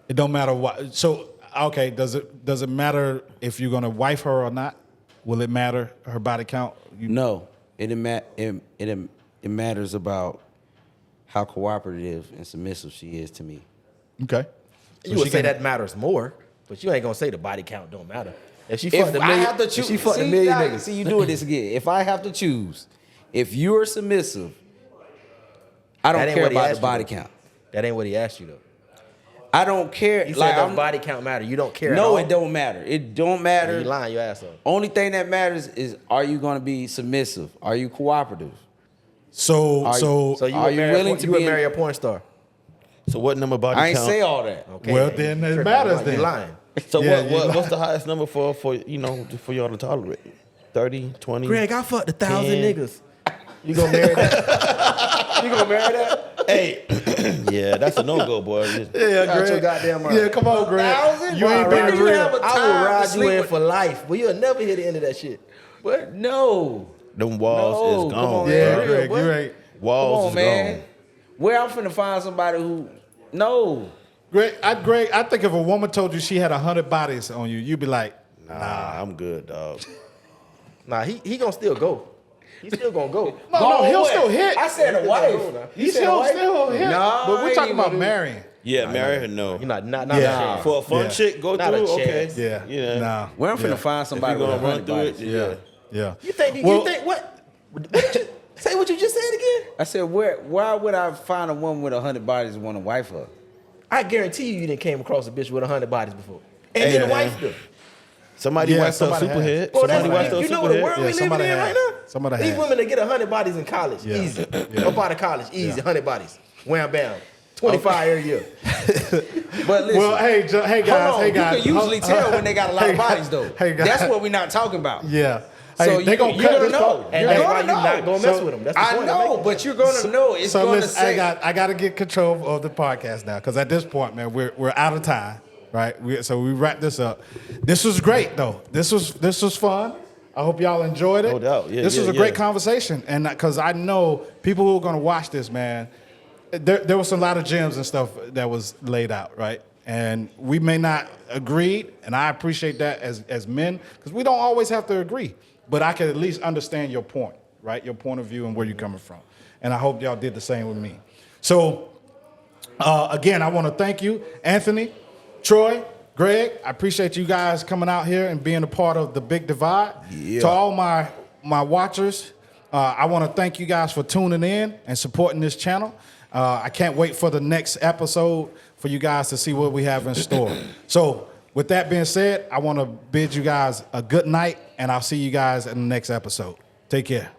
It don't matter what. So okay, does it matter if you're gonna wife her or not? Will it matter her body count? No, it matters about how cooperative and submissive she is to me. Okay. So You would she say can- that matters more, but you ain't gonna say the body count don't matter. If she If fucked a I million, have to if choose, she fucked a million niggas. See, you doing this again. If I have to choose, if you're submissive, I That don't ain't care what he about asked the you, body though. count. That ain't what he asked you though. I don't care. He Like, said I'm- does body count matter? You don't care. at no, all? it don't matter. It don't You matter. lying your ass off. Only thing that matters is, are you going to be submissive? Are you cooperative? So Are so, So you Are would you marry willing a, to you would be in- marry a porn star? So what number body I ain't count? say all that. Okay. Well, then it tripping. matters You then. lying. So Yeah, you what's the highest number for you know for y'all to tolerate? 30, 20? Greg, I fucked 1,000 10. niggas. You gonna marry that? You gonna marry that? Hey, yeah, that's a no go, boy. yeah, Got your Greg. goddamn mind. Yeah, come on, Greg. 1,000? You ain't Why being would you real. have a- I time will to ride you sleep in with- for life, but you'll never hear the end of that shit. But no. Them walls No, is come gone. on, Yeah, For real, Greg, boy. you ain't. Walls Come on, is man. gone. Where I'm finna find somebody who, no. Greg, I think if a woman told you she had 100 bodies on you, you'd be like, Nah, I'm good, dog. Nah, he gonna still go. He's still gonna go. no, he'll what? still hit. I said a wife. He's still hit. No, but I we're ain't talking about even- marrying. Yeah, marry her, no. You're not Yeah. that For a fun Yeah. chick, go Not a through, okay. chance. Yeah. Yeah. Nah. Where I'm finna Yeah. find If somebody you with gonna run 100 through it, bodies. yeah. Yeah. You think? Well- you think what? What did you say? What you just said again? I said, why would I find a woman with 100 bodies and want to wife her? I guarantee you didn't came across a bitch with 100 bodies before, and Hey, didn't man. wife them. Somebody Yeah, wiped up somebody superhead. Bro, Somebody that's wiped up you know what the superhead. world Yeah, we living somebody in has. right now? Somebody These has. women that get 100 bodies in college, Yeah. easy. Yeah. Up out of college, easy, Yeah. 100 bodies. Wham bam. 25 every year. But listen, Well, hey guys, hold on, hey guys. you can usually tell when they got a lot Hey, of bodies, though. Hey guys. That's what we're not talking about. Yeah. So Hey, they you're gonna cut gonna this know. part. And You're that's gonna why you're know. not gonna mess So- with them. That's the I point. know, I'm but you're gonna know. It's So gonna listen, say. I got to get control of the podcast now because at this point, man, we're out of time, right? So we wrap this up. This was great though. This was fun. I hope y'all enjoyed it. No doubt. Yeah, this was yeah, a great yeah. conversation, and because I know people who are going to watch this, man, there was a lot of gems and stuff that was laid out, right? And we may not agree, and I appreciate that as men because we don't always have to agree, but I can at least understand your point, right? Your point of view and where you're coming from, and I hope y'all did the same with me. So again, I want to thank you, Anthony, Troy, Greg. I appreciate you guys coming out here and being a part of the Big Divide. Yeah. To all my watchers, I want to thank you guys for tuning in and supporting this channel. I can't wait for the next episode for you guys to see what we have in store. So with that being said, I want to bid you guys a good night, and I'll see you guys in the next episode. Take care.